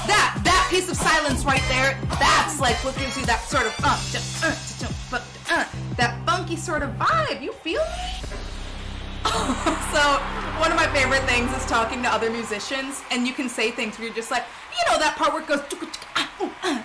That piece of silence right there, that's like what gives you that sort of that funky sort of vibe. You feel me? So one of my favorite things is talking to other musicians, and you can say things where you're just like, you know, that part where it goes,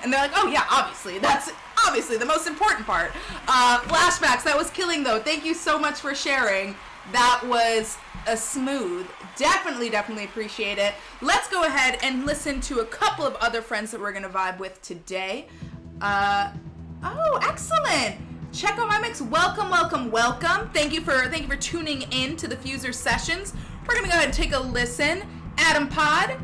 and they're like, oh yeah, obviously, that's obviously the most important part. Flashbacks, that was killing though. Thank you so much for sharing. That was a smooth. Definitely appreciate it. Let's go ahead and listen to a couple of other friends that we're gonna vibe with today. Oh, excellent. Check out my mix. Welcome, welcome, welcome. Thank you for tuning in to the FUSER sessions. We're gonna go ahead and take a listen. Adam Pod.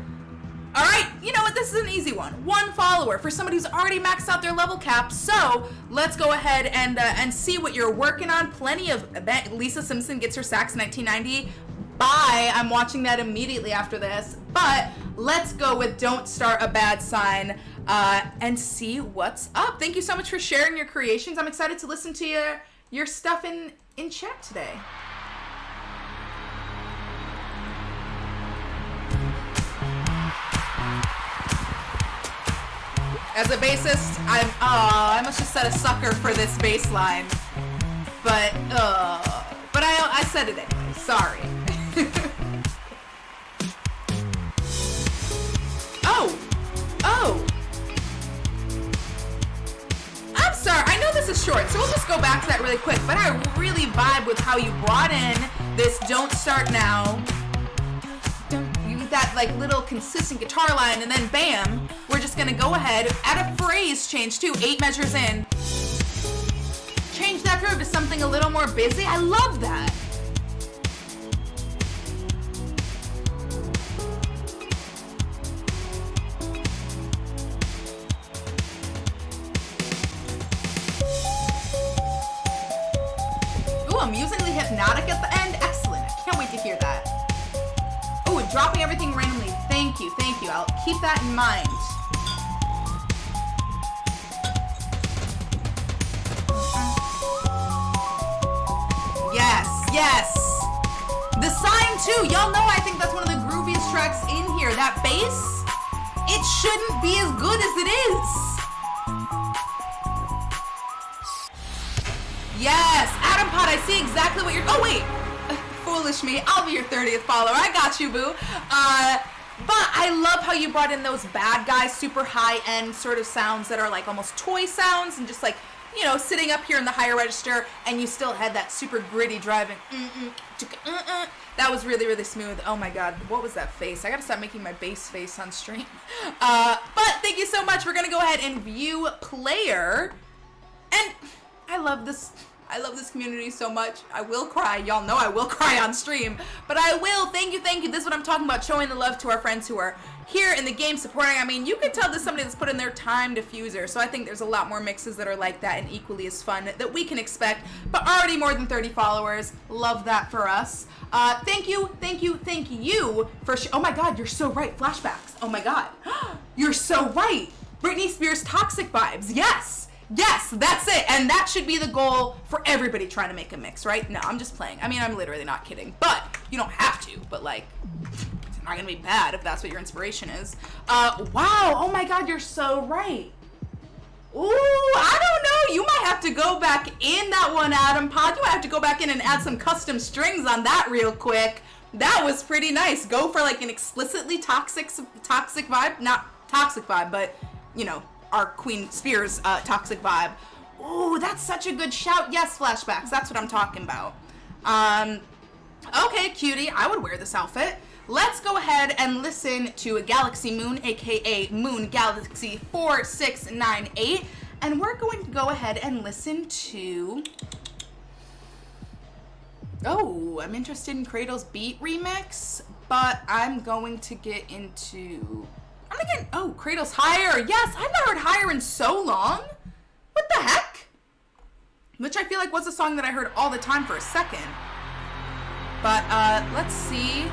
All right, you know what? This is an easy one. 1 follower for somebody who's already maxed out their level cap. So let's go ahead and see what you're working on. Plenty of Lisa Simpson gets her sax 1990. Bye. I'm watching that immediately after this. But let's go with Don't Start a Bad Sign and see what's up. Thank you so much for sharing your creations. I'm excited to listen to your stuff in chat today. As a bassist, I must have set a sucker for this bass line. But I said it anyway. Sorry. Oh. I'm sorry. I know this is short, so we'll just go back to that really quick. But I really vibe with how you brought in this Don't Start Now. That like little consistent guitar line, and then bam, we're just gonna go ahead, add a phrase change too, 8 measures in. Change that groove to something a little more busy. I love that. Ooh, amusingly hypnotic at the end. Excellent. I can't wait to hear that. Oh, dropping everything randomly. Thank you. I'll keep that in mind. Yes. The Sign too. Y'all know I think that's one of the grooviest tracks in here. That bass, it shouldn't be as good as it is. Yes, Adam Pot, I see exactly what you're... Oh, wait. Foolish me. I'll be your 30th follower. I got you, boo. But I love how you brought in those bad guys, super high-end sort of sounds that are like almost toy sounds and just like, you know, sitting up here in the higher register, and you still had that super gritty driving. That was really, really smooth. Oh my God, what was that face? I gotta stop making my bass face on stream. But thank you so much. We're gonna go ahead and view player. And I love this community so much. I will cry. Y'all know I will cry on stream. But I will. Thank you. This is what I'm talking about, showing the love to our friends who are here in the game supporting. I mean, you can tell this is somebody that's put in their time to FUSER. So I think there's a lot more mixes that are like that and equally as fun that we can expect. But already more than 30 followers. Love that for us. Thank you for... oh my God, you're so right. Flashbacks. Oh my God. You're so right. Britney Spears Toxic Vibes. Yes, that's it. And that should be the goal for everybody trying to make a mix, right? No, I'm just playing. I mean, I'm literally not kidding. But you don't have to. But like, it's not gonna be bad if that's what your inspiration is. Wow. Oh my God, you're so right. Ooh, I don't know. You might have to go back in that one, Adam Pod. You might have to go back in and add some custom strings on that real quick. That was pretty nice. Go for like an explicitly toxic vibe. Not toxic vibe, but you know, our Queen Spears toxic vibe. Ooh, that's such a good shout. Yes, flashbacks. That's what I'm talking about. Okay, cutie. I would wear this outfit. Let's go ahead and listen to Galaxy Moon, aka Moon Galaxy 4698. And we're going to go ahead and listen to... Oh, I'm interested in Cradle's Beat remix, but I'm going to get into... oh, Cradle's Higher. Yes, I've not heard Higher in so long. What the heck? Which I feel like was a song that I heard all the time for a second. But let's see.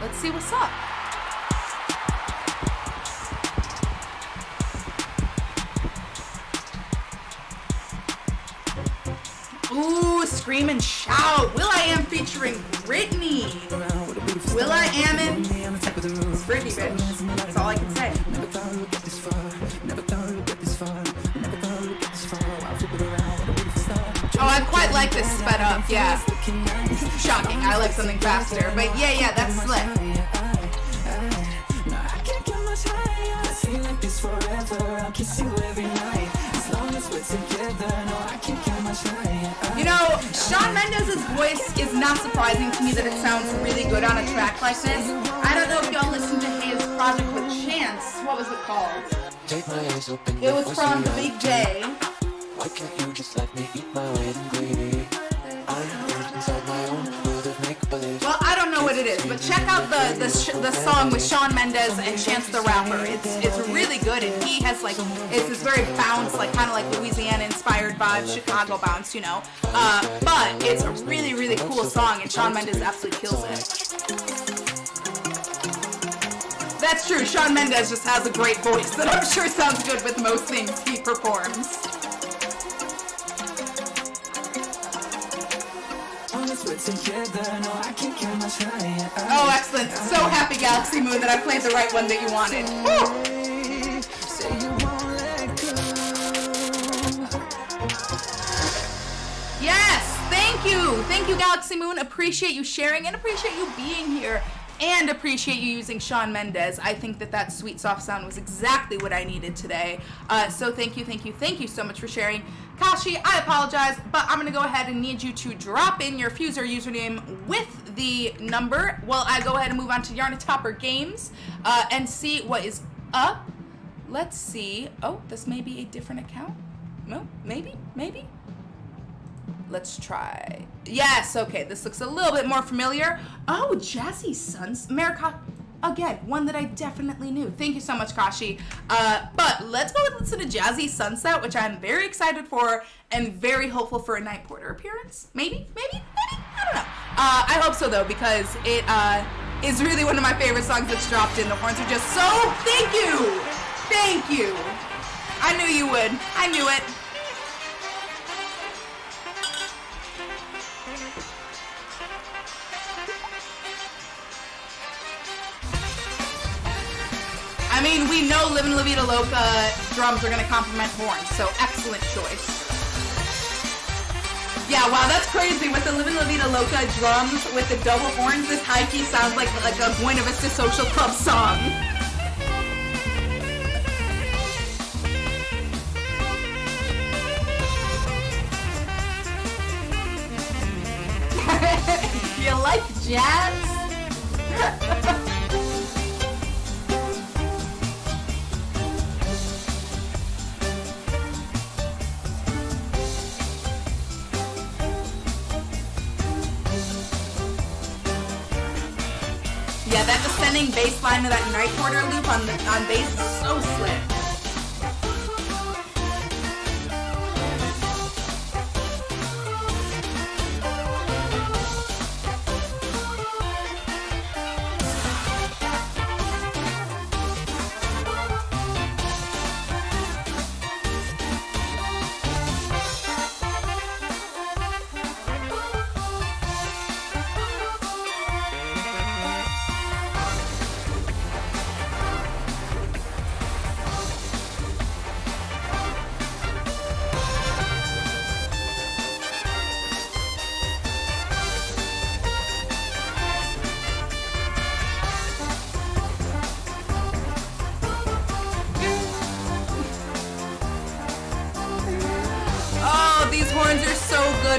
Let's see what's up. Ooh, Scream and Shout. will.i.am featuring Britney. will.i.am in. It's Britney, bitch. That's all I can say. Oh, I quite like this sped up, yeah. Shocking, I like something faster. But yeah, that's slick. You know, Shawn Mendes' voice is not surprising to me that it sounds really good on a track like this. I don't know if y'all listened to his project with Chance. What was it called? It was from The Big Day. Why can't you just let me eat my weight in glee? I'm hurt inside my own world of make-believe. Well, I don't know what it is, but check out the song with Shawn Mendes and Chance the Rapper. It's really good, and he has like it's this very bounce, like kind of like Louisiana-inspired vibe, Chicago bounce, you know. But it's a really cool song, and Shawn Mendes absolutely kills it. That's true. Shawn Mendes just has a great voice that I'm sure sounds good with most things he performs. Oh, excellent. So happy, Galaxy Moon, that I played the right one that you wanted. Yes, thank you. Thank you, Galaxy Moon. Appreciate you sharing and appreciate you being here. And appreciate you using Shawn Mendes. I think that sweet soft sound was exactly what I needed today. So thank you so much for sharing. Kashi, I apologize, but I'm going to go ahead and need you to drop in your FUSER username with the number while I go ahead and move on to Yarna Topper Games and see what is up. Let's see. Oh, this may be a different account. No, maybe. Let's try. Yes, okay, this looks a little bit more familiar. Oh, Jazzy Sons, America. Again, one that I definitely knew. Thank you so much, Kashi. But let's go and listen to Jazzy Sunset, which I'm very excited for and very hopeful for a Night Porter appearance. Maybe? I don't know. I hope so, though, because it is really one of my favorite songs that's dropped in. The horns are just so... Thank you. I knew you would. I knew it. I mean, we know Livin' La Vida Loca drums are going to complement horns, so excellent choice. Yeah, wow, that's crazy. With the Livin' La Vida Loca drums with the double horns, this high-key sounds like a Buena Vista Social Club song. You like jazz? Yeah, that descending bass line of that Night Porter loop on bass is so slick.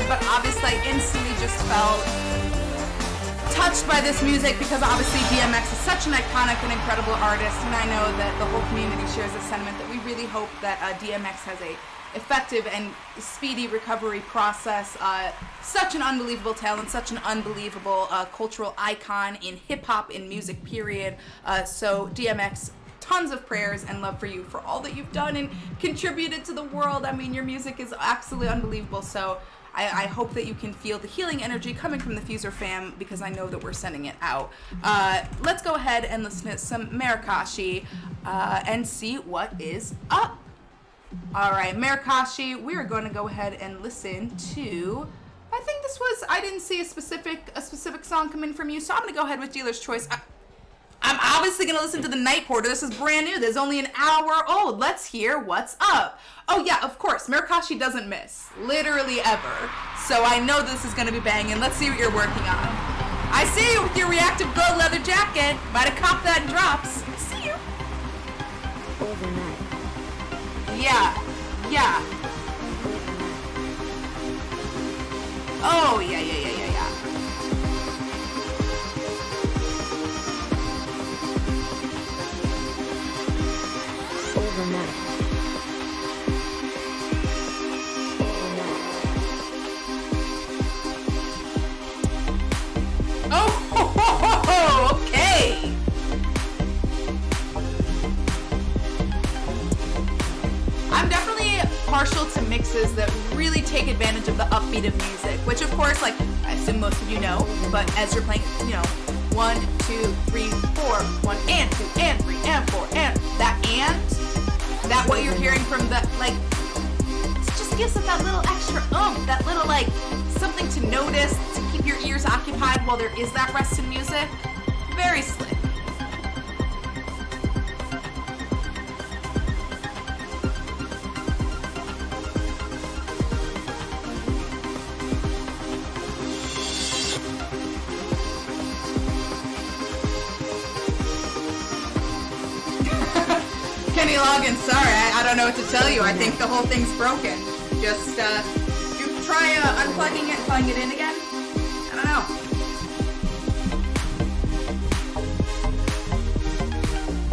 But obviously I instantly just felt touched by this music because obviously DMX is such an iconic and incredible artist, and I know that the whole community shares the sentiment that we really hope that DMX has a effective and speedy recovery process. Such an unbelievable talent, such an unbelievable cultural icon in hip-hop, in music, period. So DMX, tons of prayers and love for you for all that you've done and contributed to the world. I mean, your music is absolutely unbelievable, so I hope that you can feel the healing energy coming from the FUSER fam, because I know that we're sending it out. Let's go ahead and listen to some Marikashi and see what is up. All right, Marikashi, we are going to go ahead and listen to, I think this was, I didn't see a specific song come in from you, so I'm going to go ahead with Dealer's Choice. I'm obviously going to listen to the Night Porter. This is brand new. This is only an hour old. Let's hear what's up. Oh, yeah, of course. Marikashi doesn't miss. Literally ever. So I know this is going to be banging. Let's see what you're working on. I see you with your reactive gold leather jacket. Might have copped that in drops. I see you. Overnight. Yeah. Oh, yeah. Overnight. remixes that really take advantage of the upbeat of music, which of course, like, I assume most of you know, but as you're playing, 1, 2, 3, 4, 1 and 2 and 3 and 4 and that what you're hearing from the, like, it just gives it that little extra that little, like, something to notice, to keep your ears occupied while there is that rest in music. Very slick. Kenny Logan, sorry, I don't know what to tell you. I think the whole thing's broken. Just, you try unplugging it and plugging it in again? I don't know.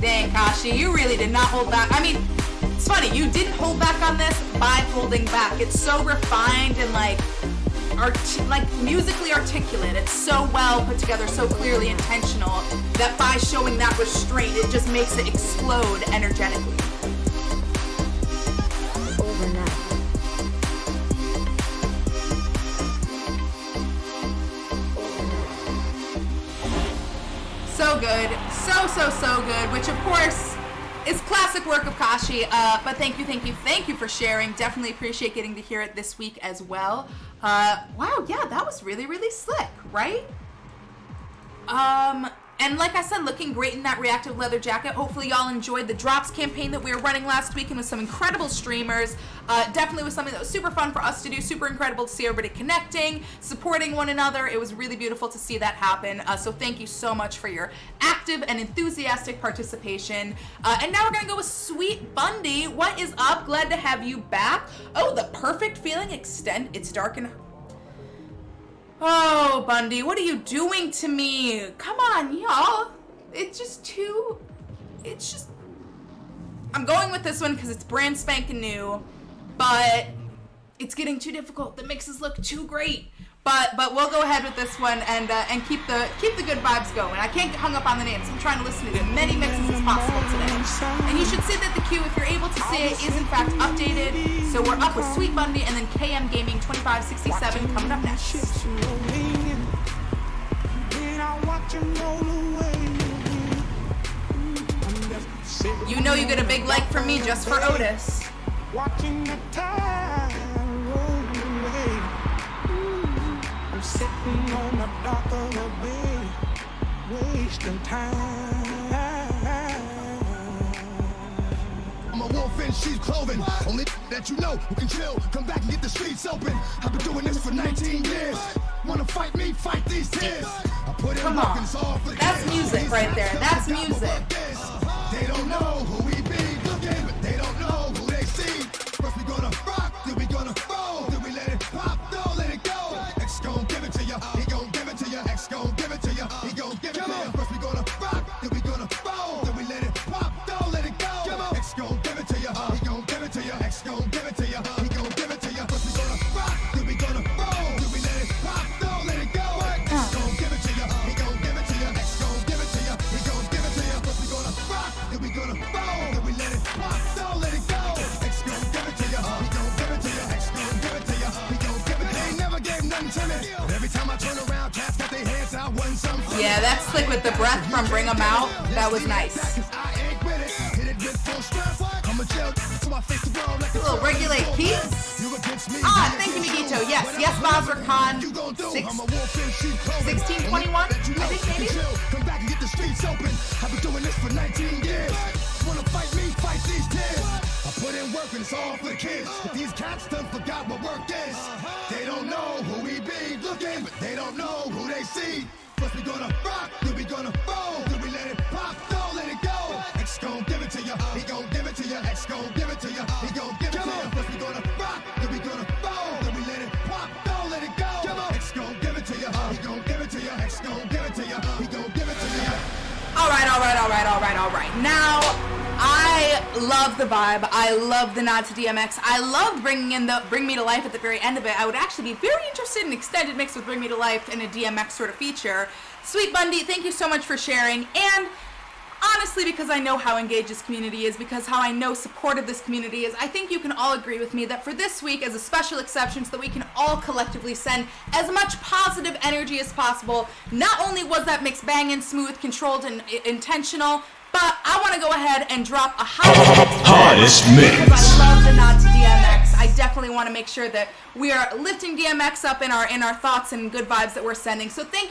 Dang, Kashi, you really did not hold back. I mean, it's funny, you didn't hold back on this by holding back. It's so refined and, like musically articulate. It's so well put together, so clearly intentional, that by showing that restraint, it just makes it explode energetically. Overnight. So good. So good, which of course is classic work of Kashi, but thank you for sharing. Definitely appreciate getting to hear it this week as well. Wow, yeah, that was really, really slick, right? And like I said, looking great in that reactive leather jacket. Hopefully y'all enjoyed the Drops campaign that we were running last week and with some incredible streamers. Definitely was something that was super fun for us to do, super incredible to see everybody connecting, supporting one another. It was really beautiful to see that happen. So thank you so much for your active and enthusiastic participation. And now we're gonna go with Sweet Bundy. What is up? Glad to have you back. Oh, the perfect feeling extend. It's dark and... Oh, Bundy, what are you doing to me? Come on, y'all. It's just... I'm going with this one because it's brand spanking new, but it's getting too difficult. The mixes look too great. But we'll go ahead with this one and keep the good vibes going. I can't get hung up on the names. I'm trying to listen to as many mixes as possible today. And you should see that the queue, if you're able to see it, is in fact updated. So we're up with Sweet Bundy and then KM Gaming 2567 coming up next. You know you get a big like from me just for Otis. Watching the tide roll away. I'm sitting on the dock of the bay, wasting time. I'm a wolf in sheep's clothing. Only that you know who can chill. Come back and get the streets open. I've been doing this for 19 years. Wanna fight me? Fight these tears. I put in work and it's all for the That's kids. music right there. That's music. They don't know who we be, looking, but they don't know who they see. First we gonna rock, then we gonna roll, then we let it pop, don't let it go. X gon' give it to ya, he gon' give it to ya. X gon' give it to ya, he gon' give it to ya. First we gonna rock, then we gonna roll, then we let it pop, don't let it go. X gon' give it to ya, he gon' give it to ya. X gon' give it to ya, he gon' give it to ya. First we gonna rock, then we gonna roll, then we let it pop, don't let it go. X gon' give it to ya, he gon' give it to ya. X gon' give it to ya, he gon' give it to ya. First we gonna rock, then we gonna roll, then we let it pop, don't let it go. X gon' give it to ya, he gon' give it to ya. X gon' give it to ya, he gon' give it to ya. They never gave nothing to me. But every time I turn around, cats got their hands out, wasn't something. Yeah, that's slick with the breath from Bring 'Em Out. That was nice. A little regulate keys. Ah, thank you, Miguito. Yes, Basra 1621, I think maybe. Come back and get the streets open. I've been doing this for 19 years. Wanna fight me? Fight these tears. I put in work and it's all for the kids. But these cats done forgot what work is. They don't know who we be looking, but they don't know who they see. First we gonna rock, then we gonna roll, then we let it pop, don't let it go. X gon' give it to ya, he gon' give it to ya. X gon' give it to ya, he gon' give it to ya. First we gonna rock, then we gonna roll, then we let it pop, don't let it go. X gon' give it to ya, he gon' give it to ya. X gon' give it to ya, he gon' give it to ya. All right. Now, I love the vibe. I love the nod to DMX. I loved bringing in the Bring Me to Life at the very end of it. I would actually be very interested in extended mix with Bring Me to Life in a DMX sort of feature. Sweet Bundy, thank you so much for sharing. And honestly, because I know how engaged this community is, because how I know supportive this community is, I think you can all agree with me that for this week, as a special exception, so that we can all collectively send as much positive energy as possible, not only was that mix banging, smooth, controlled, and intentional, but I want to go ahead and drop a hottest mix. Because I love the nod to DMX. I definitely want to make sure that we are lifting DMX up in our thoughts and good vibes that we're sending. So thank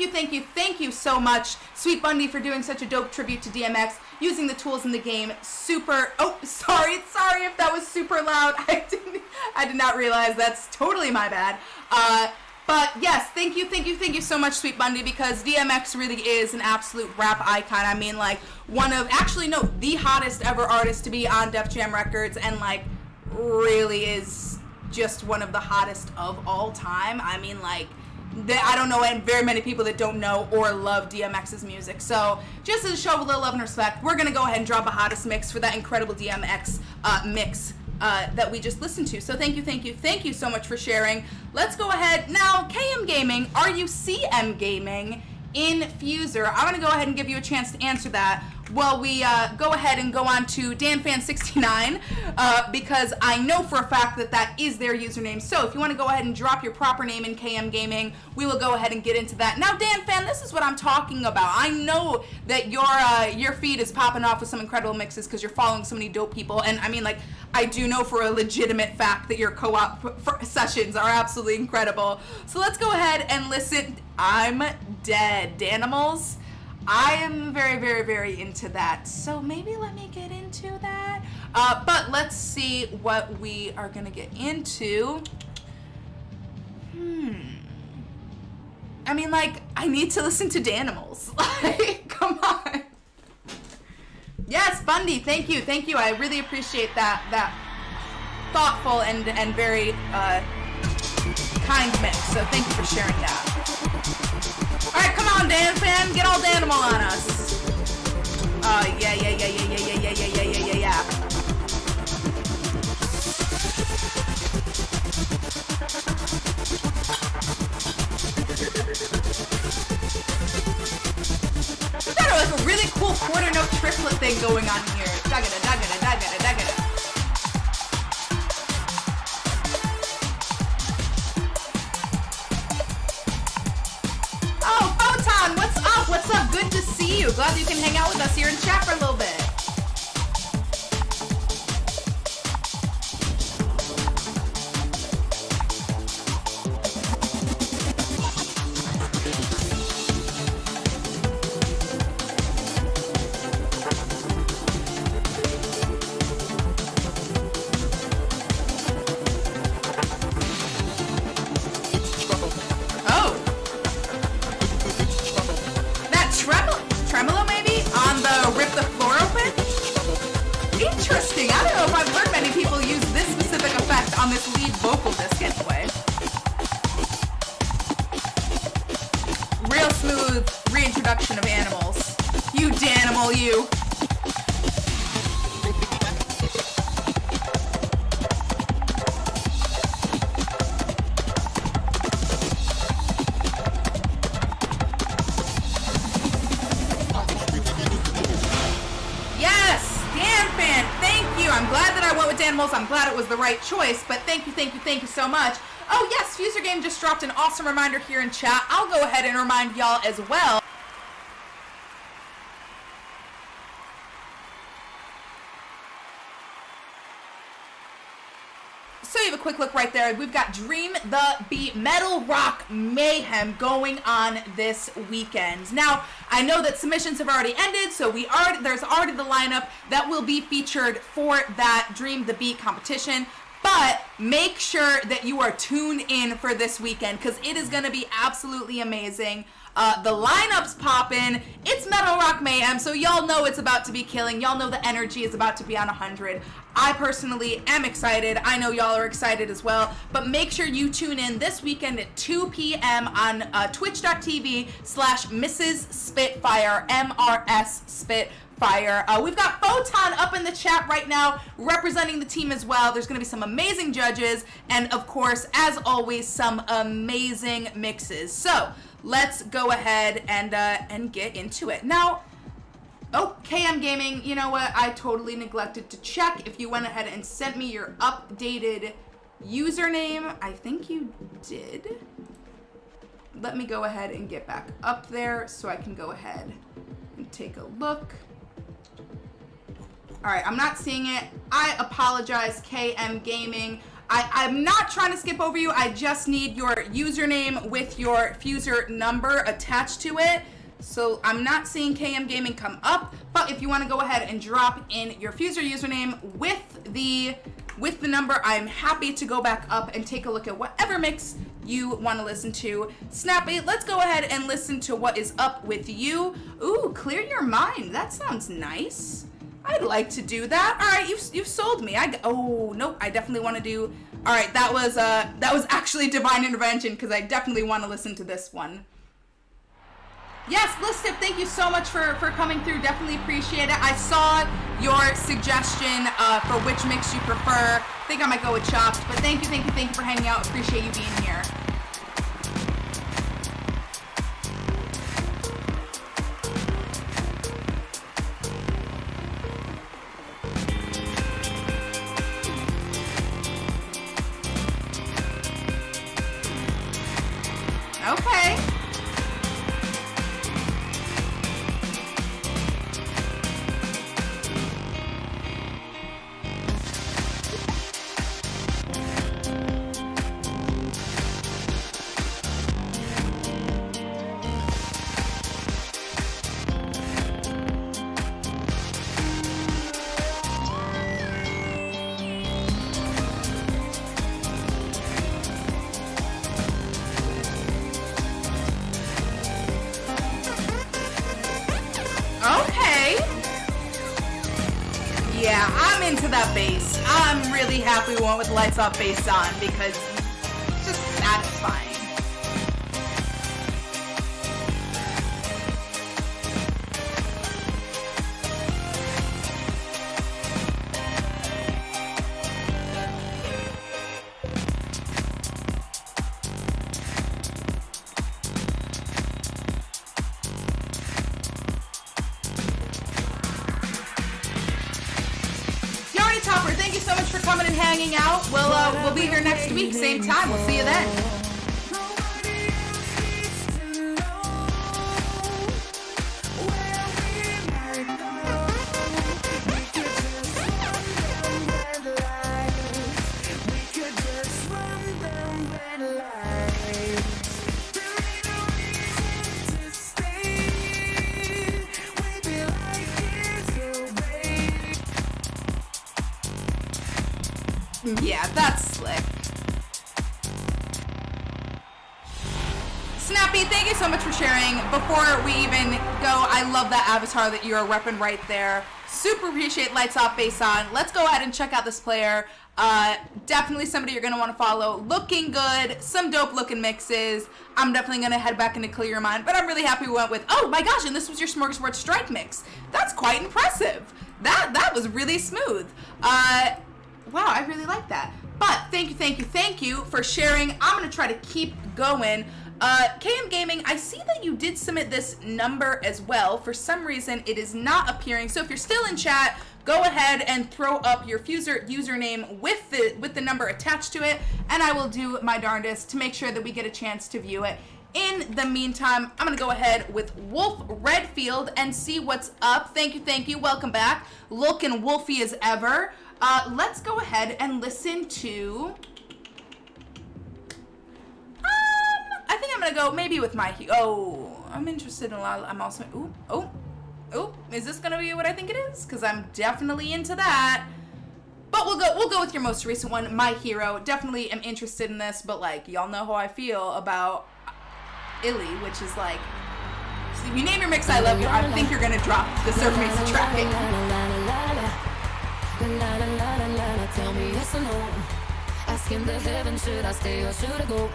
you so much, Sweet Bundy, for doing such a dope tribute to DMX, using the tools in the game. Super. Oh, sorry if that was super loud. I did not realize. That's totally my bad. But yes, thank you so much, Sweet Bundy, because DMX really is an absolute rap icon. I mean, like, the hottest ever artist to be on Def Jam Records, and like, really is just one of the hottest of all time. I mean, like, I don't know very many people that don't know or love DMX's music. So just as a show of a little love and respect, we're gonna go ahead and drop a hottest mix for that incredible DMX mix that we just listened to. So thank you so much for sharing. Let's go ahead now. KM Gaming, are you CM Gaming in FUSER? I'm gonna go ahead and give you a chance to answer that while we go ahead and go on to DanFan69, because I know for a fact that is their username. So if you want to go ahead and drop your proper name in KM Gaming, we will go ahead and get into that. Now, DanFan, this is what I'm talking about. I know that your feed is popping off with some incredible mixes because you're following so many dope people, and I mean, like, I do know for a legitimate fact that your co-op sessions are absolutely incredible. So let's go ahead and listen. I'm dead. Danimals. I am very, very, very into that. So maybe let me get into that. But let's see what we are going to get into. I mean, like, I need to listen to Danimals. Like, come on. Yes, Bundy, thank you. I really appreciate that thoughtful and very kind mix. So thank you for sharing that. All right, come on, Dan fan, get all Danimal on us. Yeah. We've got like a really cool quarter note triplet thing going on here. Daggada. What's up? Good to see you. Glad you can hang out with us here in chat for a little bit. Tremolo maybe? On the Rip the Floor Open? Interesting. I don't know if I've heard many people use this specific effect on this lead vocal disc anyway. Real smooth reintroduction of animals. You Danimal, you. I'm glad it was the right choice, but thank you so much. Oh yes, FUSER Game just dropped an awesome reminder here in chat. I'll go ahead and remind y'all as well. So you have a quick look right there. We've got Dream the Beat Metal Rock Mayhem going on this weekend. Now, I know that submissions have already ended, so there's already the lineup that will be featured for that Dream the Beat competition. But make sure that you are tuned in for this weekend because it is going to be absolutely amazing. The lineup's poppin'. It's Metal Rock Mayhem, so y'all know it's about to be killing. Y'all know the energy is about to be on 100. I personally am excited. I know y'all are excited as well. But make sure you tune in this weekend at 2 p.m. on twitch.tv/Mrs. Spitfire, MRS Spitfire. We've got Photon up in the chat right now representing the team as well. There's going to be some amazing judges and, of course, as always, some amazing mixes. So let's go ahead and get into it. Now, Oh, KM Gaming, you know what? I totally neglected to check if you went ahead and sent me your updated username. I think you did. Let me go ahead and get back up there so I can go ahead and take a look. All right, I'm not seeing it. I apologize, KM Gaming. I'm not trying to skip over you. I just need your username with your FUSER number attached to it. So I'm not seeing KM Gaming come up, but if you want to go ahead and drop in your FUSER username with the number, I'm happy to go back up and take a look at whatever mix you want to listen to. Snappy, let's go ahead and listen to what is up with you. Ooh, Clear Your Mind. That sounds nice. I'd like to do that. All right, you've sold me. Oh nope, I definitely want to do. All right, that was actually divine intervention because I definitely want to listen to this one. Yes, Blisstip, thank you so much for coming through. Definitely appreciate it. I saw your suggestion for which mix you prefer. I think I might go with Chopped, but thank you for hanging out. Appreciate you being here. Okay. Yeah, I'm into that bass. I'm really happy we went with lights off bass on because it's just satisfying. Topper, thank you so much for coming and hanging out. We'll be here next week, same time. We'll see you then. Yeah, that's slick. Snappy, thank you so much for sharing. Before we even go, I love that avatar that you are repping right there. Super appreciate Lights Off, Bass On. Let's go ahead and check out this player. Definitely somebody you're going to want to follow. Looking good, some dope looking mixes. I'm definitely going to head back into Clear Your Mind, but I'm really happy we went with, oh my gosh, and this was your Smorgasbord Strike mix. That's quite impressive. That was really smooth. Wow, I really like that. But thank you for sharing. I'm going to try to keep going. KM Gaming, I see that you did submit this number as well. For some reason, it is not appearing. So if you're still in chat, go ahead and throw up your FUSER username with the number attached to it, and I will do my darndest to make sure that we get a chance to view it. In the meantime, I'm going to go ahead with Wolf Redfield and see what's up. Thank you. Welcome back. Looking wolfy as ever. Let's go ahead and listen to... I think I'm going to go maybe with my... Oh, I'm interested in a lot of... I'm also... Ooh, is this going to be what I think it is? Because I'm definitely into that. But we'll go with your most recent one, My Hero. Definitely am interested in this, but like, y'all know how I feel about Illy, which is like... So if you name your mix I Love You, I think you're going to drop the Surf Mesa track. Tell me yes or no. Asking the heaven, should I stay or should I go?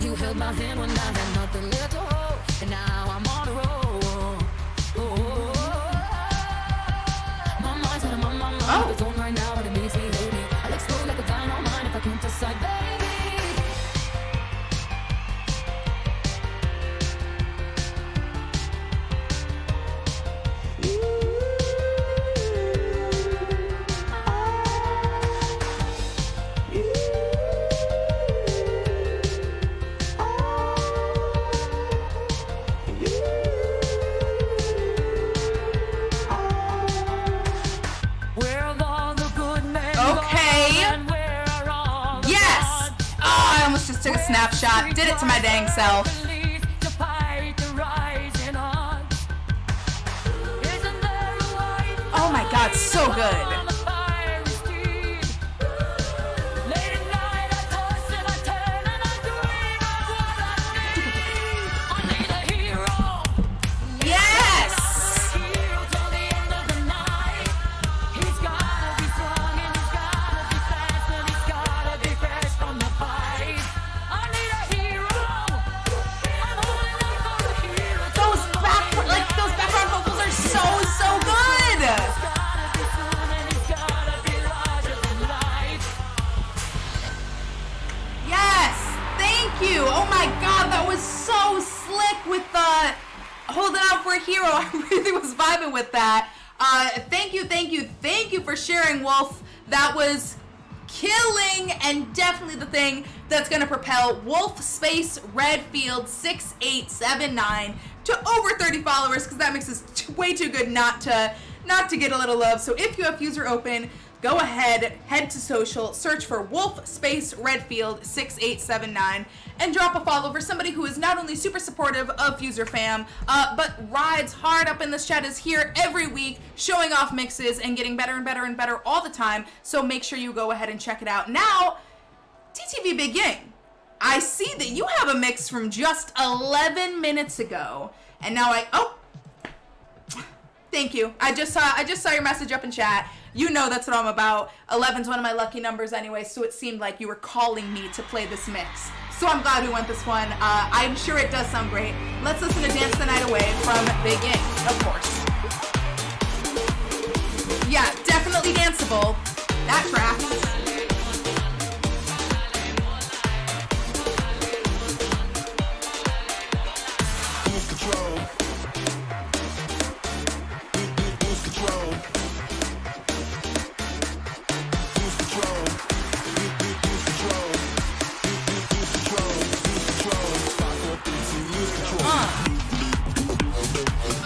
You held my hand when I had nothing left to hold, and now I'm on the road. My mind's on my mind. Oh. It's on right now, but it makes me hate it. I'll explode like a dynamite if I can't decide, baby. Ooh. took a snapshot, did it to my dang self. Oh my god, so good. Holding out for a hero. I really was vibing with that. Thank you for sharing, Wolf. That was killing, and definitely the thing that's gonna propel Wolf Space Redfield 6879 to over 30 followers, because that makes us way too good not to get a little love. So if you have FUSER open, go ahead, head to social, search for Wolf Space Redfield 6879, and drop a follow for somebody who is not only super supportive of FUSER fam, but rides hard up in this chat, is here every week, showing off mixes and getting better and better and better all the time. So make sure you go ahead and check it out. Now, TTV Big Yang, I see that you have a mix from just 11 minutes ago, and now thank you. I just saw your message up in chat. You know that's what I'm about. 11's one of my lucky numbers anyway, so it seemed like you were calling me to play this mix. So I'm glad we went this one. I'm sure it does sound great. Let's listen to Dance the Night Away from Big Yang, of course. Yeah, definitely danceable. That track.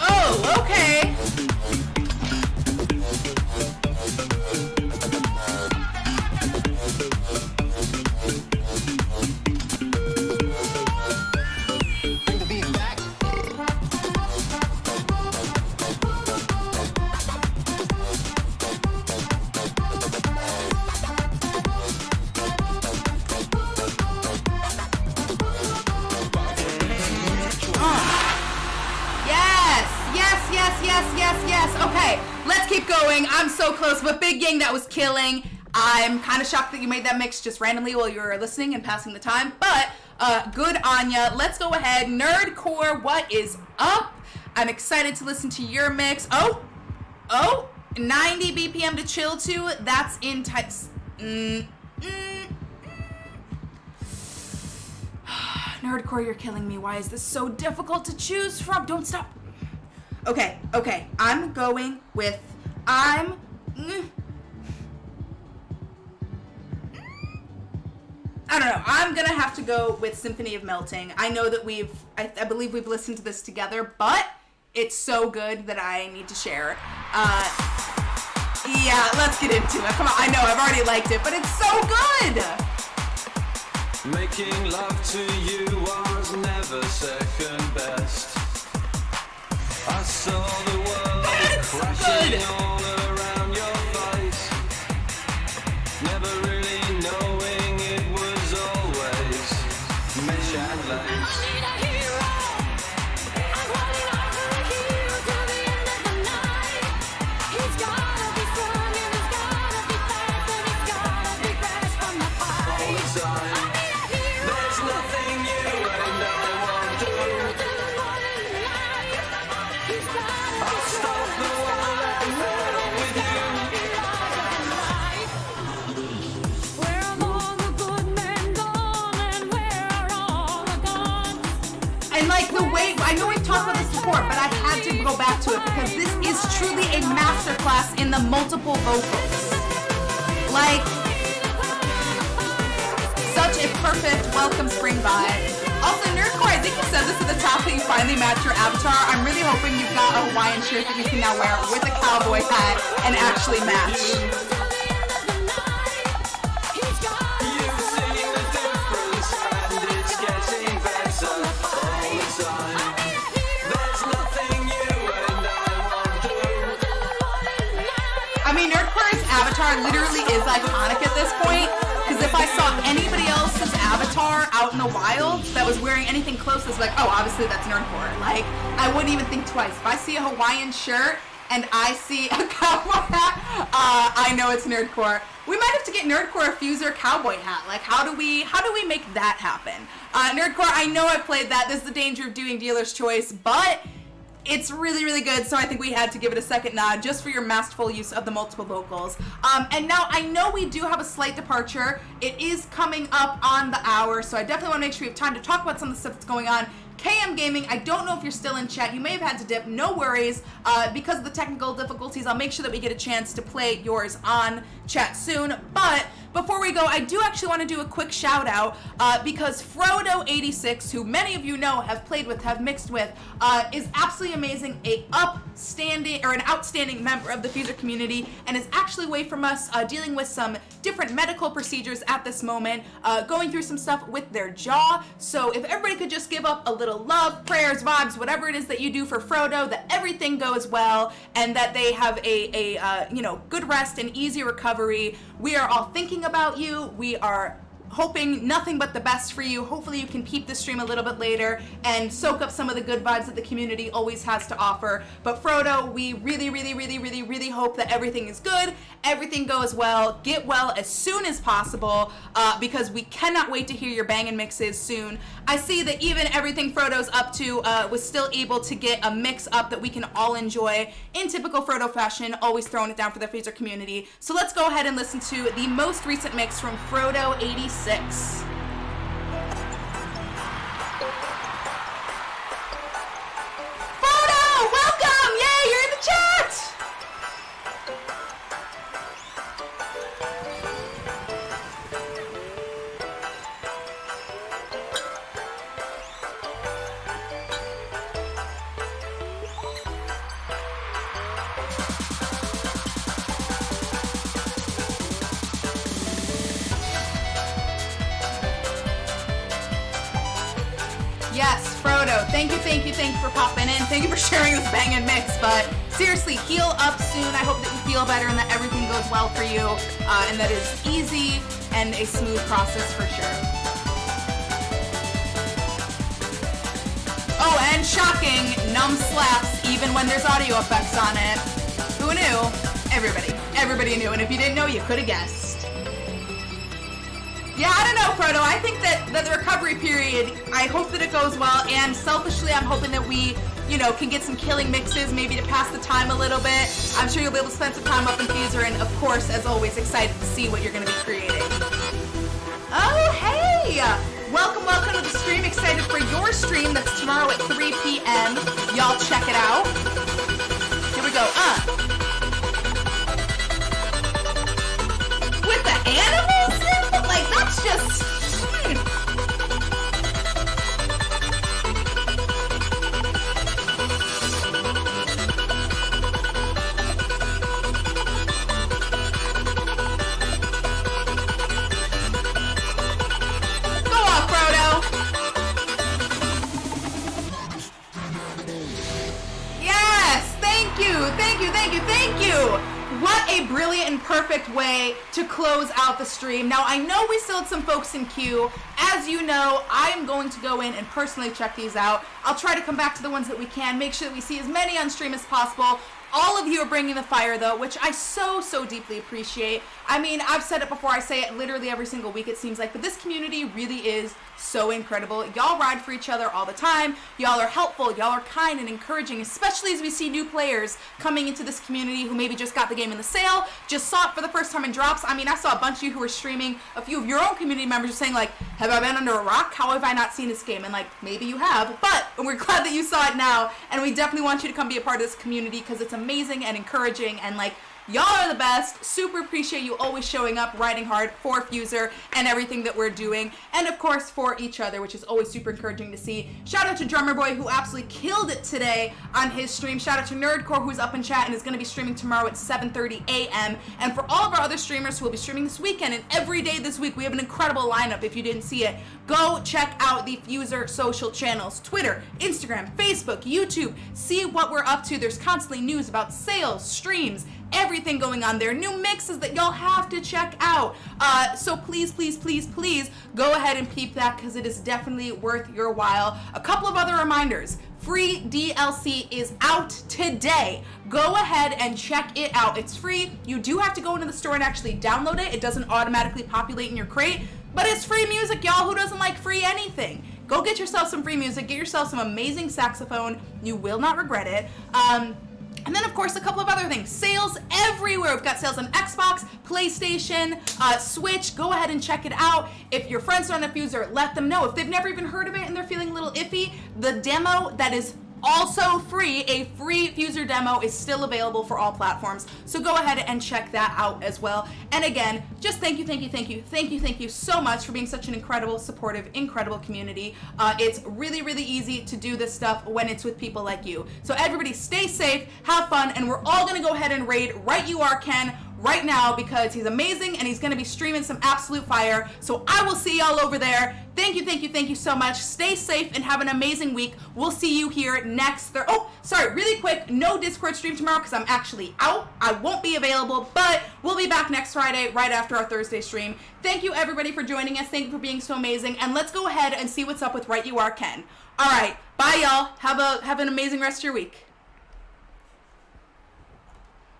Oh, okay. Yes. Okay, let's keep going. I'm so close, but Big Yang, that was killing. I'm kind of shocked that you made that mix just randomly while you were listening and passing the time, but good on ya. Let's go ahead. Nerdcore, what is up? I'm excited to listen to your mix. Oh, 90 BPM to chill to. That's in type. Nerdcore, you're killing me. Why is this so difficult to choose from? Don't stop. Okay. I'm going with, I don't know. I'm gonna have to go with Symphony of Melting. I know that I believe we've listened to this together, but it's so good that I need to share. Yeah, let's get into it. Come on, I know I've already liked it, but it's so good. Making love to you was never second best. I saw the world crashing all around your face, never really knowing it was always mesh and lace. I need a hero. I'm holding on for a hero till the end of the night. He's gotta be strong and he's gotta be fast and he's gotta be fresh from the fight. All the time. I need a hero. There's nothing you and I won't do. I'll stop the world and battle with you. Where are all the good men gone and where are all the gone? And like the way, I know we've talked about this before, but I had to go back to it because this is truly a masterclass in the multiple vocals. Like, such a perfect welcome spring vibe. Also, Nerdcore, I think you said this at the top that you finally matched your avatar. I'm really hoping you've got a Hawaiian shirt that you can now wear with a cowboy hat and actually match. You've seen the difference and I mean, Nerdcore's avatar literally is iconic at this point, because if I saw anybody else's avatar out in the wild that was wearing anything close, it's like, oh, obviously that's Nerdcore. Like, I wouldn't even think twice. If I see a Hawaiian shirt and I see a cowboy hat, I know it's Nerdcore. We might have to get Nerdcore a FUSER cowboy hat. Like, how do we make that happen? Nerdcore, I know I played that. This is the danger of doing dealer's choice, but it's really, really good, so I think we had to give it a second nod just for your masterful use of the multiple vocals. And now I know we do have a slight departure. It is coming up on the hour, so I definitely want to make sure we have time to talk about some of the stuff that's going on. KM Gaming, I don't know if you're still in chat. You may have had to dip. No worries. Because of the technical difficulties, I'll make sure that we get a chance to play yours on chat soon. But before we go, I do actually want to do a quick shout out because Frodo86, who many of you know have played with, have mixed with, is absolutely amazing, an outstanding member of the FUSER community, and is actually away from us dealing with some different medical procedures at this moment, going through some stuff with their jaw. So if everybody could just give up a little love, prayers, vibes, whatever it is that you do for Frodo, that everything goes well and that they have a good rest and easy recovery. We are all thinking about you. We are hoping nothing but the best for you. Hopefully you can peep the stream a little bit later and soak up some of the good vibes that the community always has to offer. But Frodo, we really, really, really, really, really hope that everything is good, everything goes well, get well as soon as possible, because we cannot wait to hear your bangin' mixes soon. I see that even everything Frodo's up to was still able to get a mix up that we can all enjoy in typical Frodo fashion, always throwing it down for the FUSER community. So let's go ahead and listen to the most recent mix from Frodo86. Frodo, welcome! Yay, you're in the chat! Yes, Frodo, thank you for popping in. Thank you for sharing this bangin' mix, but seriously, heal up soon. I hope that you feel better and that everything goes well for you, and that is easy and a smooth process for sure. Oh, and shocking, numb slaps even when there's audio effects on it. Who knew? Everybody knew, and if you didn't know, you could have guessed. Yeah, I don't know, Frodo. I think that the recovery period, I hope that it goes well, and selfishly, I'm hoping that we, can get some killing mixes, maybe to pass the time a little bit. I'm sure you'll be able to spend some time up in FUSER, and of course, as always, excited to see what you're going to be creating. Oh, hey! Welcome to the stream. Excited for your stream that's tomorrow at 3 p.m. Y'all check it out. Here we go. With the animals? Like, that's just... Go off, Frodo! Yes! Thank you! What a brilliant and perfect way to close out the stream. Now, I know we still had some folks in queue. As you know, I am going to go in and personally check these out. I'll try to come back to the ones that we can, make sure that we see as many on stream as possible. All of you are bringing the fire, though, which I so deeply appreciate. I mean, I've said it before, I say it literally every single week, it seems like, but this community really is so incredible. Y'all ride for each other all the time. Y'all are helpful. Y'all are kind and encouraging, especially as we see new players coming into this community who maybe just got the game in the sale, just saw it for the first time in drops. I mean, I saw a bunch of you who were streaming. A few of your own community members are saying, like, have I been under a rock? How have I not seen this game? And, like, maybe you have, but we're glad that you saw it now, and we definitely want you to come be a part of this community because it's amazing and encouraging, and, like, y'all are the best. Super appreciate you always showing up, riding hard for FUSER and everything that we're doing. And of course for each other, which is always super encouraging to see. Shout out to Drummer Boy, who absolutely killed it today on his stream. Shout out to Nerdcore, who's up in chat and is going to be streaming tomorrow at 7:30 a.m. And for all of our other streamers who will be streaming this weekend and every day this week, we have an incredible lineup. If you didn't see it, go check out the FUSER social channels, Twitter, Instagram, Facebook, YouTube. See what we're up to. There's constantly news about sales, streams, everything going on there, new mixes that y'all have to check out. So please, please, please, please go ahead and peep that because it is definitely worth your while. A couple of other reminders. Free DLC is out today. Go ahead and check it out. It's free. You do have to go into the store and actually download it. It doesn't automatically populate in your crate, but it's free music, y'all. Who doesn't like free anything? Go get yourself some free music. Get yourself some amazing saxophone. You will not regret it. And then, of course, a couple of other things. Sales everywhere. We've got sales on Xbox, PlayStation, Switch. Go ahead and check it out. If your friends don't have FUSER, let them know. If they've never even heard of it and they're feeling a little iffy, the demo that is also free, a free FUSER demo, is still available for all platforms. So go ahead and check that out as well. And again, just thank you so much for being such an incredible, supportive, incredible community. It's really, really easy to do this stuff when it's with people like you. So everybody stay safe, have fun, and we're all gonna go ahead and raid Right You Are Ken right now because he's amazing and he's going to be streaming some absolute fire. So I will see y'all over there. Thank you so much. Stay safe and have an amazing week. We'll see you here next Thursday. Oh, sorry, really quick, no Discord stream tomorrow because I'm actually out. I won't be available, but we'll be back next Friday right after our Thursday stream. Thank you everybody for joining us. Thank you for being so amazing. And let's go ahead and see what's up with Right You Are Ken. All right, bye y'all. Have an amazing rest of your week.